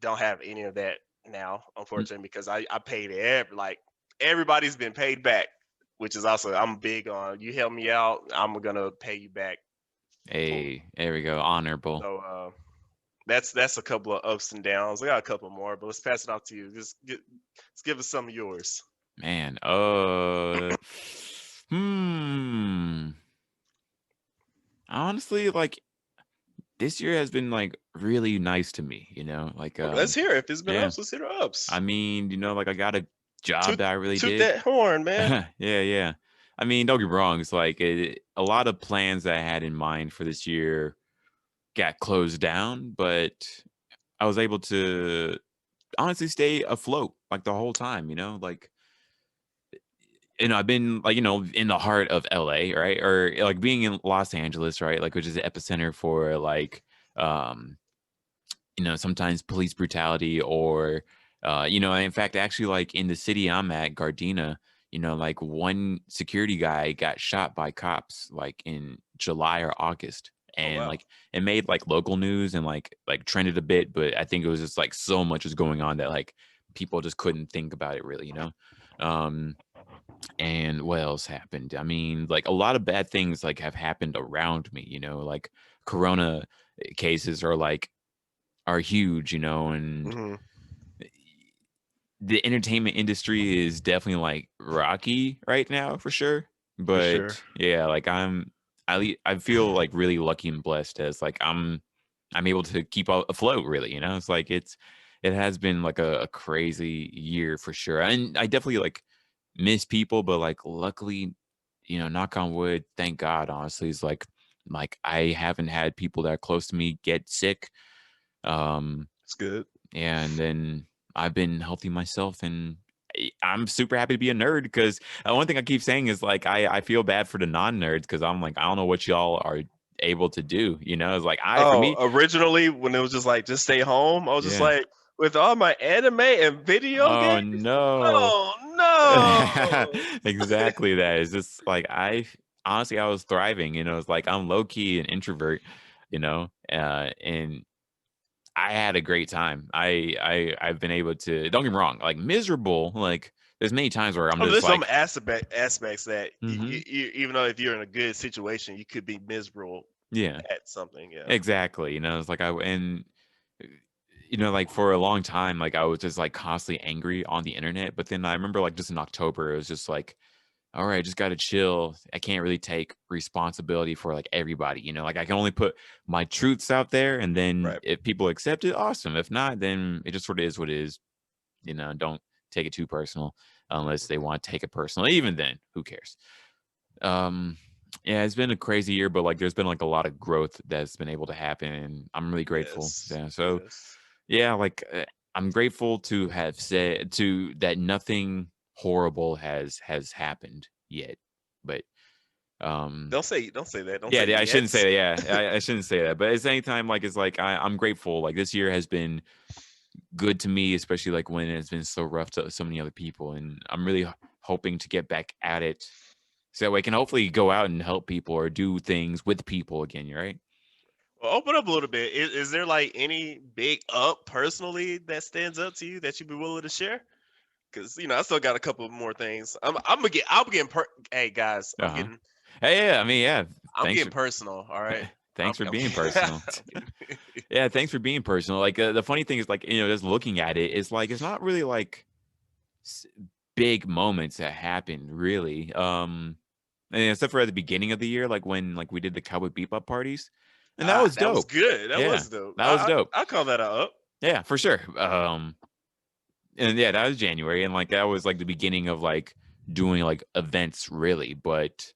Don't have any of that now, Mm. unfortunately, because I paid like everybody's been paid back, which is also I'm big on. You help me out, I'm gonna pay you back fully. Hey, there we go. Honorable. So that's a couple of ups and downs. I got a couple more, but let's pass it off to you. Let's give us some of yours. Man. Hmm. Honestly, like this year has been like really nice to me, like Okay, let's hear it. If it's been yeah. ups, let's hear the ups. I mean, like I got a job Toot that I really toot dig. that horn, man. Yeah, yeah. I mean, don't get me wrong, it's like a lot of plans that I had in mind for this year got closed down, but I was able to honestly stay afloat like the whole time, like I've been like, in the heart of LA, right? Or like being in Los Angeles, right? Like which is the epicenter for like um, sometimes police brutality or in fact actually like in the city I'm at, Gardena, like one security guy got shot by cops like in July or August. Oh And wow. like it made like local news and like trended a bit, but I think it was just like so much was going on that like people just couldn't think about it really. Um and what else happened? I mean, like a lot of bad things like have happened around me, like corona cases are huge, and Hmm. the entertainment industry is definitely like rocky right now for sure. For sure. But yeah, like I feel like really lucky and blessed as like I'm able to keep afloat really, it's like it has been like a crazy year for sure. And I definitely like miss people, but like luckily, knock on wood, thank God, honestly, is like I haven't had people that are close to me get sick. Um It's good. yeah, and then I've been healthy myself, and I'm super happy to be a nerd because one thing I keep saying is like I feel bad for the non-nerds because I'm like I don't know what y'all are able to do. It's like for Oh, me, originally when it was just like just stay home, I was just yeah. like, with all my anime and video Oh games? no. Oh no. Exactly that. It's just like honestly I was thriving. It's like I'm low key an introvert. And I had a great time. I've been able to. Don't get me wrong. Like miserable. Like there's many times where I'm Oh, just there's some like, aspects that hmm even though if you're in a good situation, you could be miserable yeah, at something. Yeah. exactly. It's like uh, like for a long time, like I was just like constantly angry on the internet. But then I remember like just in October, it was just like, all right, just got to chill. I can't really take responsibility for like everybody, like I can only put my truths out there. And then Right. if people accept it, awesome. If not, then it just sort of is what it is. Don't take it too personal unless they Mhm. want to take it personal. Even then, who cares? Um, yeah, it's been a crazy year, but like there's been like a lot of growth that's been able to happen, and I'm really grateful. Yes. Yeah, so Yes. yeah, like I'm grateful to have said to that nothing horrible has happened yet, but um Don't say that. Don't yeah, say yeah, I shouldn't yet. say that. Yeah, I shouldn't say that. But at the same time, like it's like I'm grateful. Like this year has been good to me, especially like when it's been so rough to so many other people. And I'm really hoping to get back at it so that way I can hopefully go out and help people or do things with people again, right? Well, open up a little bit. Is there like any big up personally that stands up to you that you'd be willing to share? Because I still got a couple more things. I'm getting hey guys, Uh huh. Hey, yeah, I mean, yeah. I'm Thanks getting for personal. All right. thanks for I'm being personal. I'm getting, Yeah, thanks for being personal. Like the funny thing is, like just looking at it, it's like it's not really like s- big moments that happen, really. and except for at the beginning of the year, like when like we did the Cowboy Bebop parties, and that was That was dope. good. That Yeah, was dope. that was dope. I call that a up. Yeah, for sure. And yeah, that was January, and like that was like the beginning of like doing like events really. But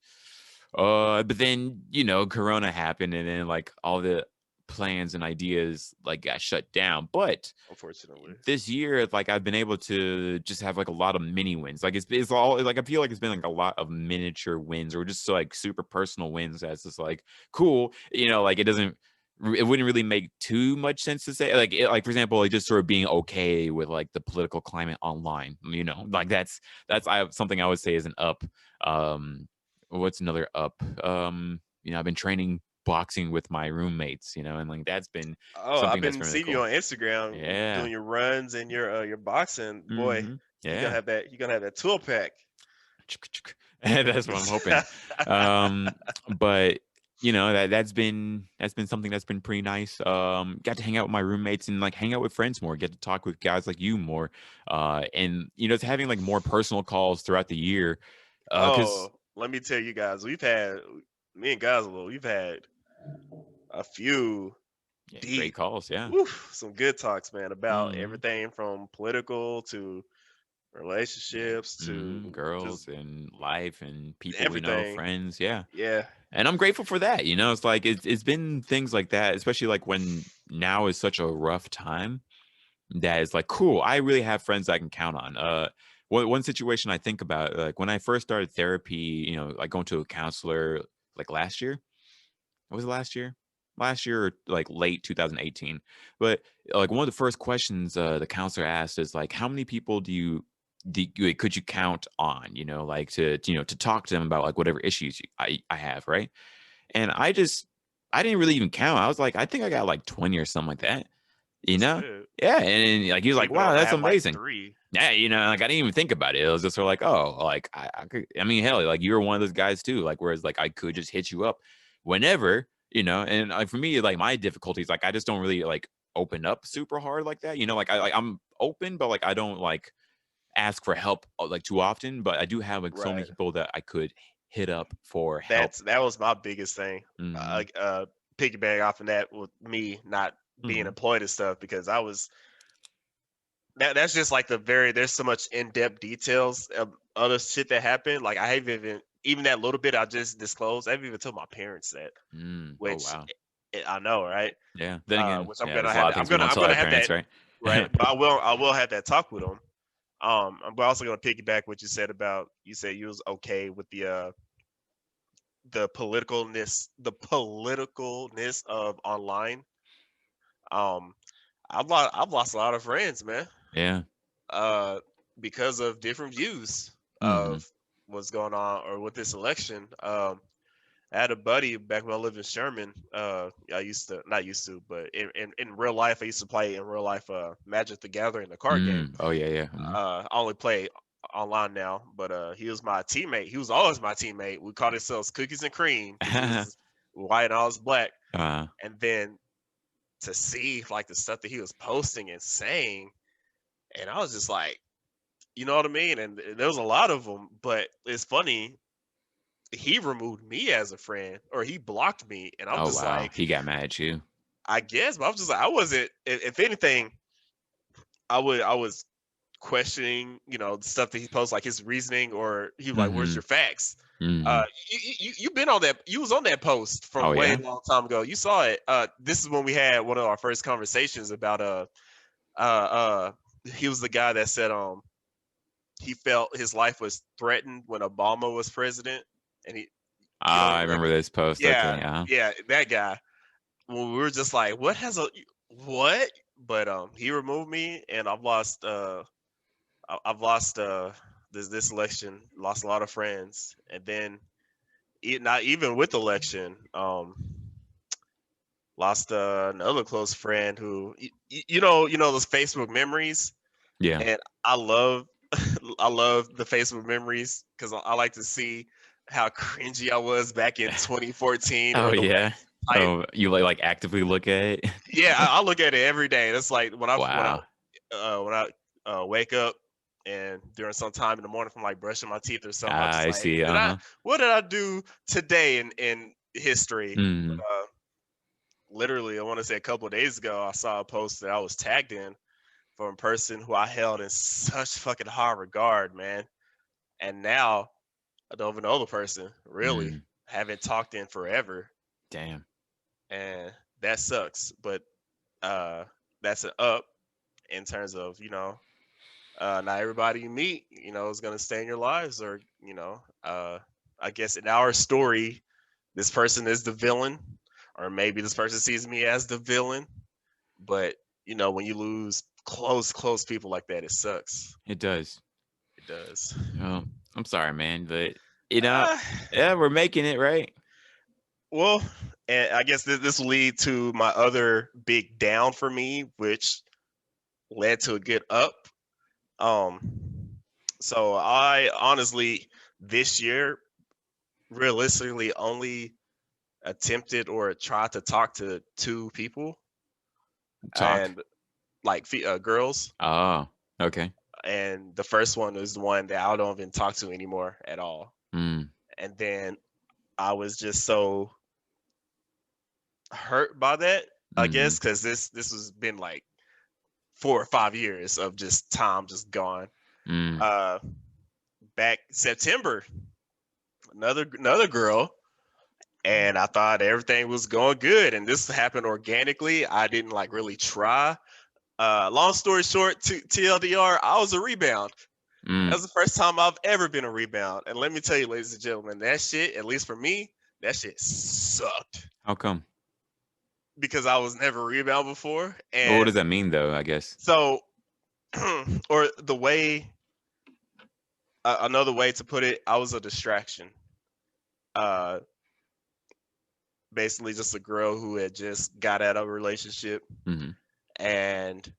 then Corona happened, and then like all the plans and ideas like got shut down. But Unfortunately. this year, like I've been able to just have like a lot of mini wins. Like it's all like I feel like it's been like a lot of miniature wins or just like super personal wins. That's just like cool. Like it wouldn't really make too much sense to say like for example like just sort of being okay with like the political climate online. Like that's something I would say is an up. What's another up? I've been training boxing with my roommates, and like that's been Oh, I've something that's been been really seeing you cool. on Instagram Yeah. doing your runs and your boxing. Boy, Hmm. you're gonna Yeah. have that. You're gonna have that tool pack. That's what I'm hoping. Um, but that's been something that's been pretty nice. Got to hang out with my roommates and like hang out with friends more. Get to talk with guys like you more. And it's having like more personal calls throughout the year. Because Oh, let me tell you guys, we've had me and Godswill, we've had a few yeah, great deep, calls. Yeah. woof, some good talks, man, about Hmm. everything from political to relationships to just Girls and life and people we know, everything. friends. Yeah. Yeah, And I'm grateful for that. It's like it's been things like that, especially like when now is such a rough time that is like cool. I really have friends I can count on. One situation I think about, like when I first started therapy, like going to a counselor, like last year. What was it last year? Last year, or like late 2018. But like one of the first questions the counselor asked is like, how many people could you count on? Like to talk to them about like whatever issues I have, right? And I didn't really even count. I was like, I think I got like 20 or something like that. You that's know? good. Yeah, and like he was Me, like, bro, "Wow, I that's had like amazing." 3. Yeah, like I didn't even think about it. It was just sort of like, oh, like I could. I mean, hell, like you were one of those guys too. Like, whereas like I could just hit you up whenever, and like for me, like my difficulties, like I just don't really like open up super hard like that. Like I'm open, but like I don't like ask for help like too often. But I do have like so many Right. people that I could hit up for help. That was my biggest thing. Hmm. Piggyback off of that with me not being Hmm. employed and stuff because I was that's just like there's so much in-depth details of other shit that happened. Like I haven't even that little bit I just disclosed. I haven't even told my parents that, Mm. Oh which wow. I know, right? Yeah. Then again, Which I'm yeah, gonna there's a have. lot of things we won't I'm tell gonna our have parents, that right? right, but I will have that talk with them. I'm also gonna piggyback what you said about you said you was okay with the politicalness of online. Um, I've lost a lot of friends, man. Yeah. Uh, because of different views Mhm. of what's going on or with this election. I had a buddy back when I lived in Sherman. I used to not used to, but in real life, I used to play in real life. Magic the Gathering, the card game. Mm. Oh yeah, yeah. Mhm. I only play online now, but he was my teammate. He was always my teammate. We called ourselves Cookies and Cream because he was white and I was black. uh, And then to see like the stuff that he was posting and saying, and I was just like, you know what I mean? And there was a lot of them, but it's funny. He removed me as a friend, or he blocked me, and I'm oh just wow, like, he got mad at you. I guess, but I was just like, I wasn't. If anything, I was questioning, the stuff that he posts, like his reasoning, or he was like, "Where's Mhm. your facts?" Mhm. You been on that? You was on that post Oh from way yeah. long time ago. You saw it. This is when we had one of our first conversations about uh uh. He was the guy that said he felt his life was threatened when Obama was president, and you don't I even remember? remember this post. Yeah, Okay. Yeah. yeah, that guy. Well, we were just like, what? But he removed me, and I've lost this election, lost a lot of friends, and then not even with the election, lost another close friend who those Facebook memories, Yeah. and I love I love the Facebook memories because I like to see how cringy I was back in 2014 Oh or the way yeah. I Oh, you like actively look at it. yeah I look at it every day. That's like when I Wow. wake up. and during some time in the morning from like brushing my teeth or something, I'm Ah, just I like, see. Uh-huh. what did I do today in history? But Mm. literally, I want to say a couple of days ago, I saw a post that I was tagged in from a person who I held in such fucking high regard, man. And now I don't even know the person, really. Mm. Haven't talked in forever. Damn. And that sucks. But uh that's an up in terms of, not everybody you meet, is gonna stay in your lives, or, I guess in our story, this person is the villain, or maybe this person sees me as the villain. But when you lose close people like that, it sucks. It does. It does. Oh, I'm sorry, man, but you know, Uh, yeah, we're making it, right? well, and I guess this will lead to my other big down for me, which led to a good up. Um, so I honestly this year realistically only attempted or tried to talk to two people, Talk. and like girls. Oh, okay. And the first one is the one that I don't even talk to anymore at all. Mm. And then I was just so hurt by that, I Mm-hmm. guess, because this has been like 4 or 5 years of just time just gone. Mm. Uh, back September, another girl, and I thought everything was going good, and this happened organically. I didn't like really try. Long story short, TLDR, I was a rebound. That Mm. was the first time I've ever been a rebound. And let me tell you, ladies and gentlemen, that shit, at least for me, that shit sucked How come? because I was never a rebound before. Well, what does And that mean, though? I guess. so, or the way, another way to put it, I was a distraction. Uh, Basically, just a girl who had just got out of a relationship, Mm-hmm. and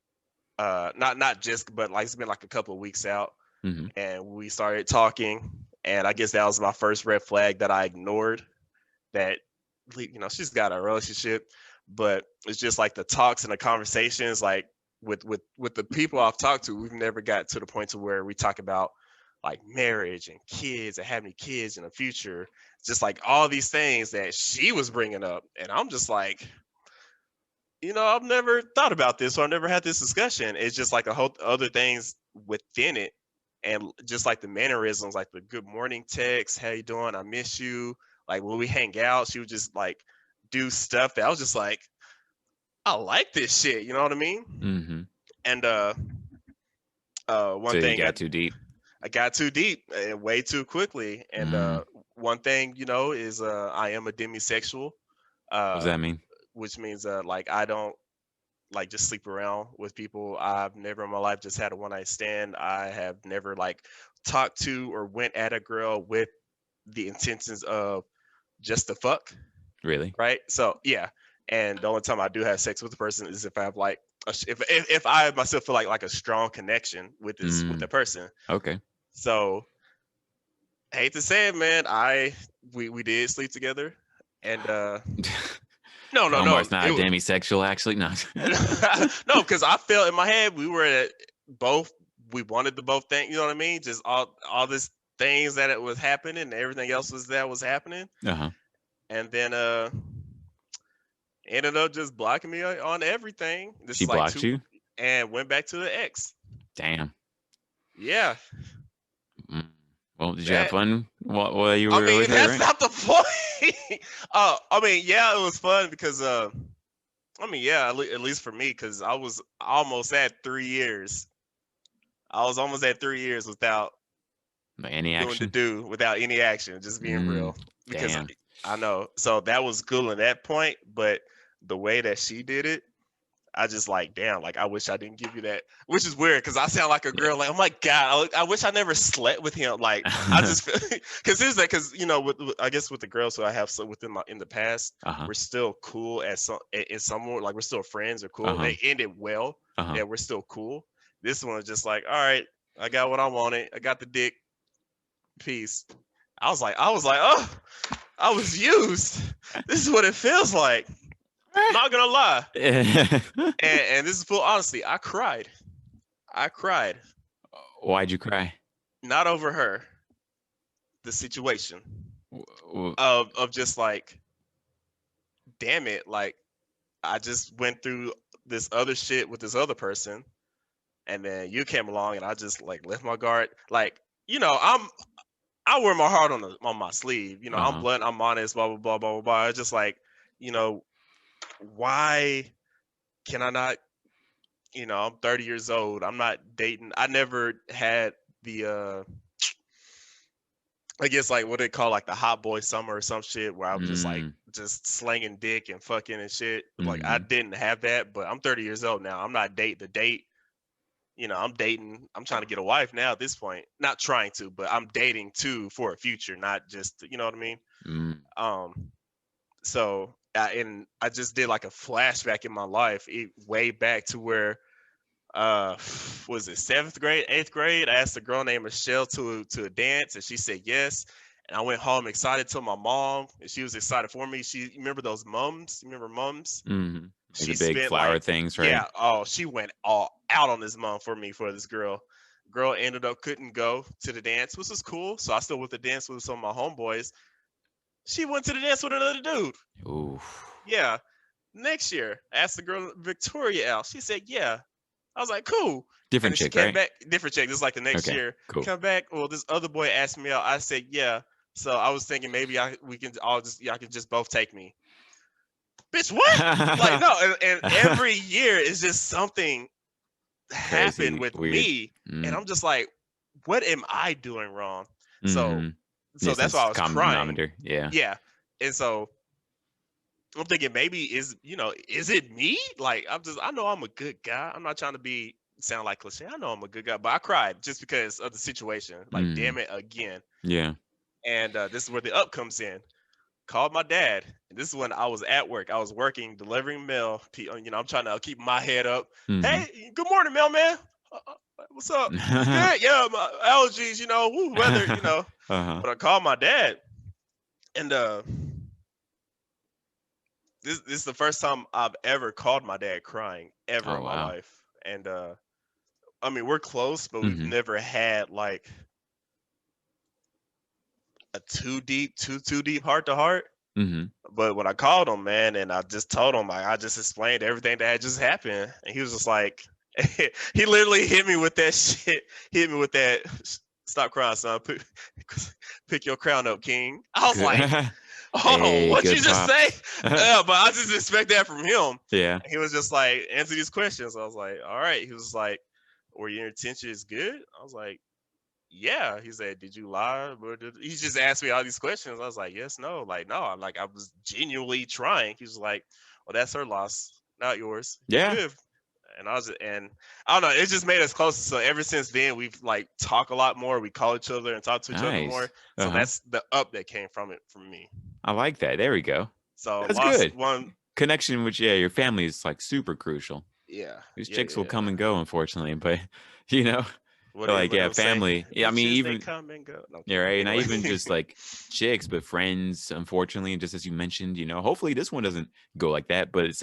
not just, but like it's been like a couple of weeks out, Mm-hmm. and we started talking, and I guess that was my first red flag that I ignored. That she's got a relationship, but it's just like the talks and the conversations, like with the people I've talked to, we've never got to the point to where we talk about like marriage and kids and having kids in the future. It's just like all these things that she was bringing up, and I'm just like, I've never thought about this, or I never had this discussion. It's just like a whole other things within it, and just like the mannerisms, like the good morning text, how you doing? I miss you. Like when we hang out, she would just like do stuff that I was just like, I like this shit. You know what I mean? Mm-hmm. And one So you thing got too deep. I got too deep and way too quickly. And Mm. one thing is I am a demisexual, What does uh, that mean? which means like I don't like just sleep around with people. I've never in my life just had a one night stand. I have never like talked to or went at a girl with the intentions of just to fuck, Really? right? So yeah, and the only time I do have sex with a person is if I have like if I myself feel like a strong connection with the Mm. person. Okay. So I hate to say it, man, we did sleep together, and no, Delmar's not a it was demisexual, actually. No. no, because I felt in my head we were at both. We wanted to both think, you know what I mean? Just all this things that it was happening, and everything else was happening, Uh-huh. and then ended up just blocking me on everything. This She is like blocked two, you? and went back to the ex. Damn. Yeah, Mm. Well, did you have that. fun while you I were with mean, her, that's right? not the point. I mean, yeah, it was fun because I mean, yeah, at least for me, because I was almost at 3 years. I was almost at 3 years without Any doing the action? do without any action, just being Mm. real. Because Damn. I know, so that was cool at that point. But the way that she did it, I just like, damn, like I wish I didn't give you that. Which is weird because I sound like a girl. Like, oh my god, I wish I never slept with him. Like, I just feel because here's that because I guess with the girls who I have so within my in the past, Uh-huh. we're still cool at some in some more like we're still friends or cool. Uh-huh. They ended well, Uh-huh. and we're still cool. This one is just like, all right, I got what I wanted. I got the dick. Peace. I was like, oh, I was used. This is what it feels like. Not gonna lie. And this is full honesty. I cried. I cried. Why'd you cry? Not over her, the situation W- w- of just like, damn it, like I just went through this other shit with this other person, and then you came along, and I just like left my guard. Like, I wear my heart on my sleeve. I'm Uh-huh. blunt, I'm honest, blah blah blah blah blah blah. It's just like, you know, why can I not? I'm 30 years old. I'm not dating. I never had the I guess like what they call like the hot boy summer or some shit where I was just like Mm, just slanging dick and fucking and shit. Like I mm, didn't have that, but I'm 30 years old now. I'm not date the date. I'm dating. I'm trying to get a wife now at this point. Not trying to, but I'm dating too for a future, not just, you know what I mean? mm. Um so and I just did like a flashback in my life, way back to where was it 7th grade, 8th grade? I asked a girl named Michelle to a dance, and she said yes. And I went home excited to my mom, and she was excited for me. You remember those mums? You remember mums? Mm-hmm. Like the She big spent flower like, things, right? yeah, oh, she went all out on this mom for me, for this girl. Girl ended up couldn't go to the dance, which was cool. So I still went to dance with some of my homeboys. She went to the dance with another dude. Ooh. Yeah. Next year, I asked the girl Victoria out. She said, yeah. I was like, cool. And Different then she chick, came right? back, different chick. This is like the next Okay, year. cool. Come back. Well, this other boy asked me out. I said, yeah. So I was thinking maybe we can all just, y'all can just both take me. Bitch, what? Like, no. And every year is just something happened Crazy, with weird. me. And Mm. I'm just like, what am I doing wrong? So, Mm-hmm. so Yeah, that's why since I was common crying. denominator. Yeah. Yeah. And so I'm thinking maybe is it me? Like I know I'm a good guy. I'm not trying to sound like cliche. I know I'm a good guy, but I cried just because of the situation. Like, Mm. damn it again. Yeah. And this is where the up comes in. Called my dad. And this is when I was at work. I was working, delivering mail. I'm trying to keep my head up. Mm-hmm. Hey, good morning, mailman. What's up? You good? Yeah, my allergies, woo, weather, Uh-huh. But I called my dad, and this is the first time I've ever called my dad crying ever Oh in my wow. life. And I mean, we're close, but we've Mm-hmm. never had like a too deep heart to heart. Mm-hmm. But when I called him, man, and I just told him, I just explained everything that had just happened, and he was just like, he literally hit me with that shit. Hit me with that. Stop crying, son. Pick your crown up, King. I was Good. like, hold on, Hey, what you good just say? pops. Yeah, but I just expect that from him. Yeah. He was just like, answer these questions. I was like, all right. He was like, were your intentions good? I was like, yeah. He said, did you lie? He just asked me all these questions. I was like, yes, no. Like, no. I'm like, I was genuinely trying. He was like, well, that's her loss, not yours. You Yeah. good. And I don't know, it just made us closer. So ever since then, we've like talk a lot more. We call each other and talk to each other more. Nice. So Uh-huh. that's the up that came from it from me. I like that. There we go. So That's lost good. one. Connection with your family is like super crucial. Yeah, These yeah, chicks will yeah. come and go, unfortunately, but you know, like What yeah, they say, family. Yeah, I mean, bitches they even come and go. No, I'm yeah, kidding. right. Not Anyway, even just like chicks, but friends. Unfortunately, just as you mentioned, hopefully this one doesn't go like that. But no. at the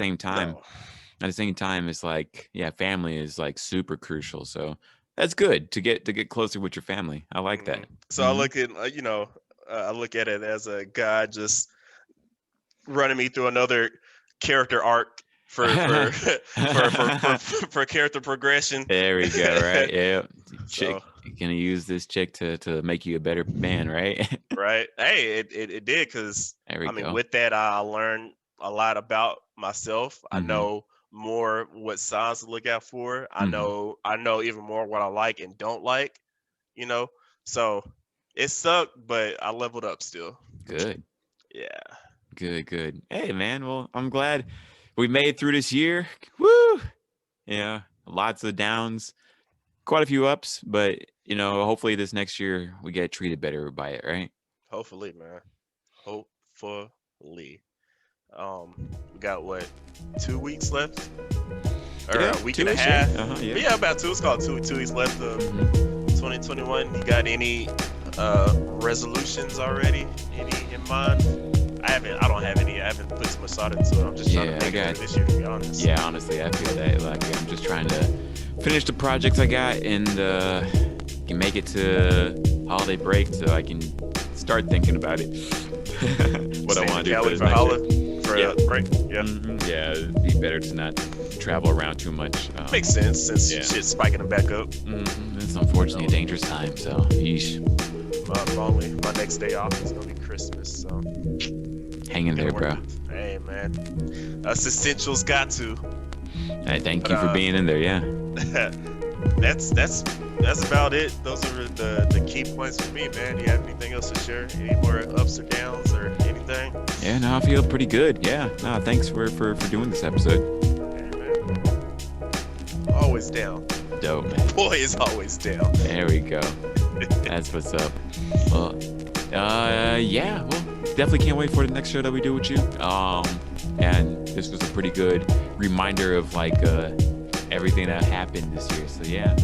same time, it's like yeah, family is like super crucial. So that's good to get closer with your family. I like Hmm. that. So I Hmm. look at I look at it as a guy just running me through another character arc for for character progression. There we go. Right. Yeah. So Chick, gonna use this chick to make you a better man, right? right, hey, it did, because There we I mean go. with that I learned a lot about myself. I Hmm. know more what signs to look out for. Hmm. I know even more what I like and don't like. You know, so it sucked, but I leveled up still. Good. Yeah. Good, good. Hey, man. Well, I'm glad we made it through this year. Woo! Yeah, lots of downs, quite a few ups, but hopefully this next year we get treated better by it, right? Hopefully, man. Hopefully. We got what, 2 weeks left, or Yeah, a week and a two-ish. Yeah. half? Uh-huh. Yeah. But yeah, about two. It's called 2 weeks left of Mhm. 2021. You got any resolutions already? Any in mind? I don't have any. I haven't put too much thought into it. I'm just trying Yeah, to I make it got. through this year, to be honest. Yeah, honestly, I feel that. Like I'm just trying to finish the projects I got and can make it to holiday break so I can start thinking about it. What I want to do Cali for for holiday. for Yeah. break. Yeah, Yeah, it'd be better to not travel around too much. makes sense since Yeah. shit's spiking them back up. It's unfortunately a dangerous time, so yeesh. If only my next day off is gonna be Christmas. So Hang in there, bro. hey man, us essentials got to. Hey, thank you for being in there, yeah. that's about it. Those are the key points for me, man. Do you have anything else to share? Any more ups or downs or anything? Yeah, no, I feel pretty good. Yeah. No, thanks for doing this episode. Hey, man. Always down. Dope, man. Boy is always down. There we go. That's what's up. Well, yeah, well, definitely can't wait for the next show that we do with you. And this was a pretty good reminder of like everything that happened this year. So yeah.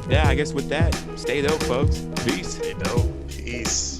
Yeah, I guess with that, stay dope, folks. Peace. Stay dope. Peace.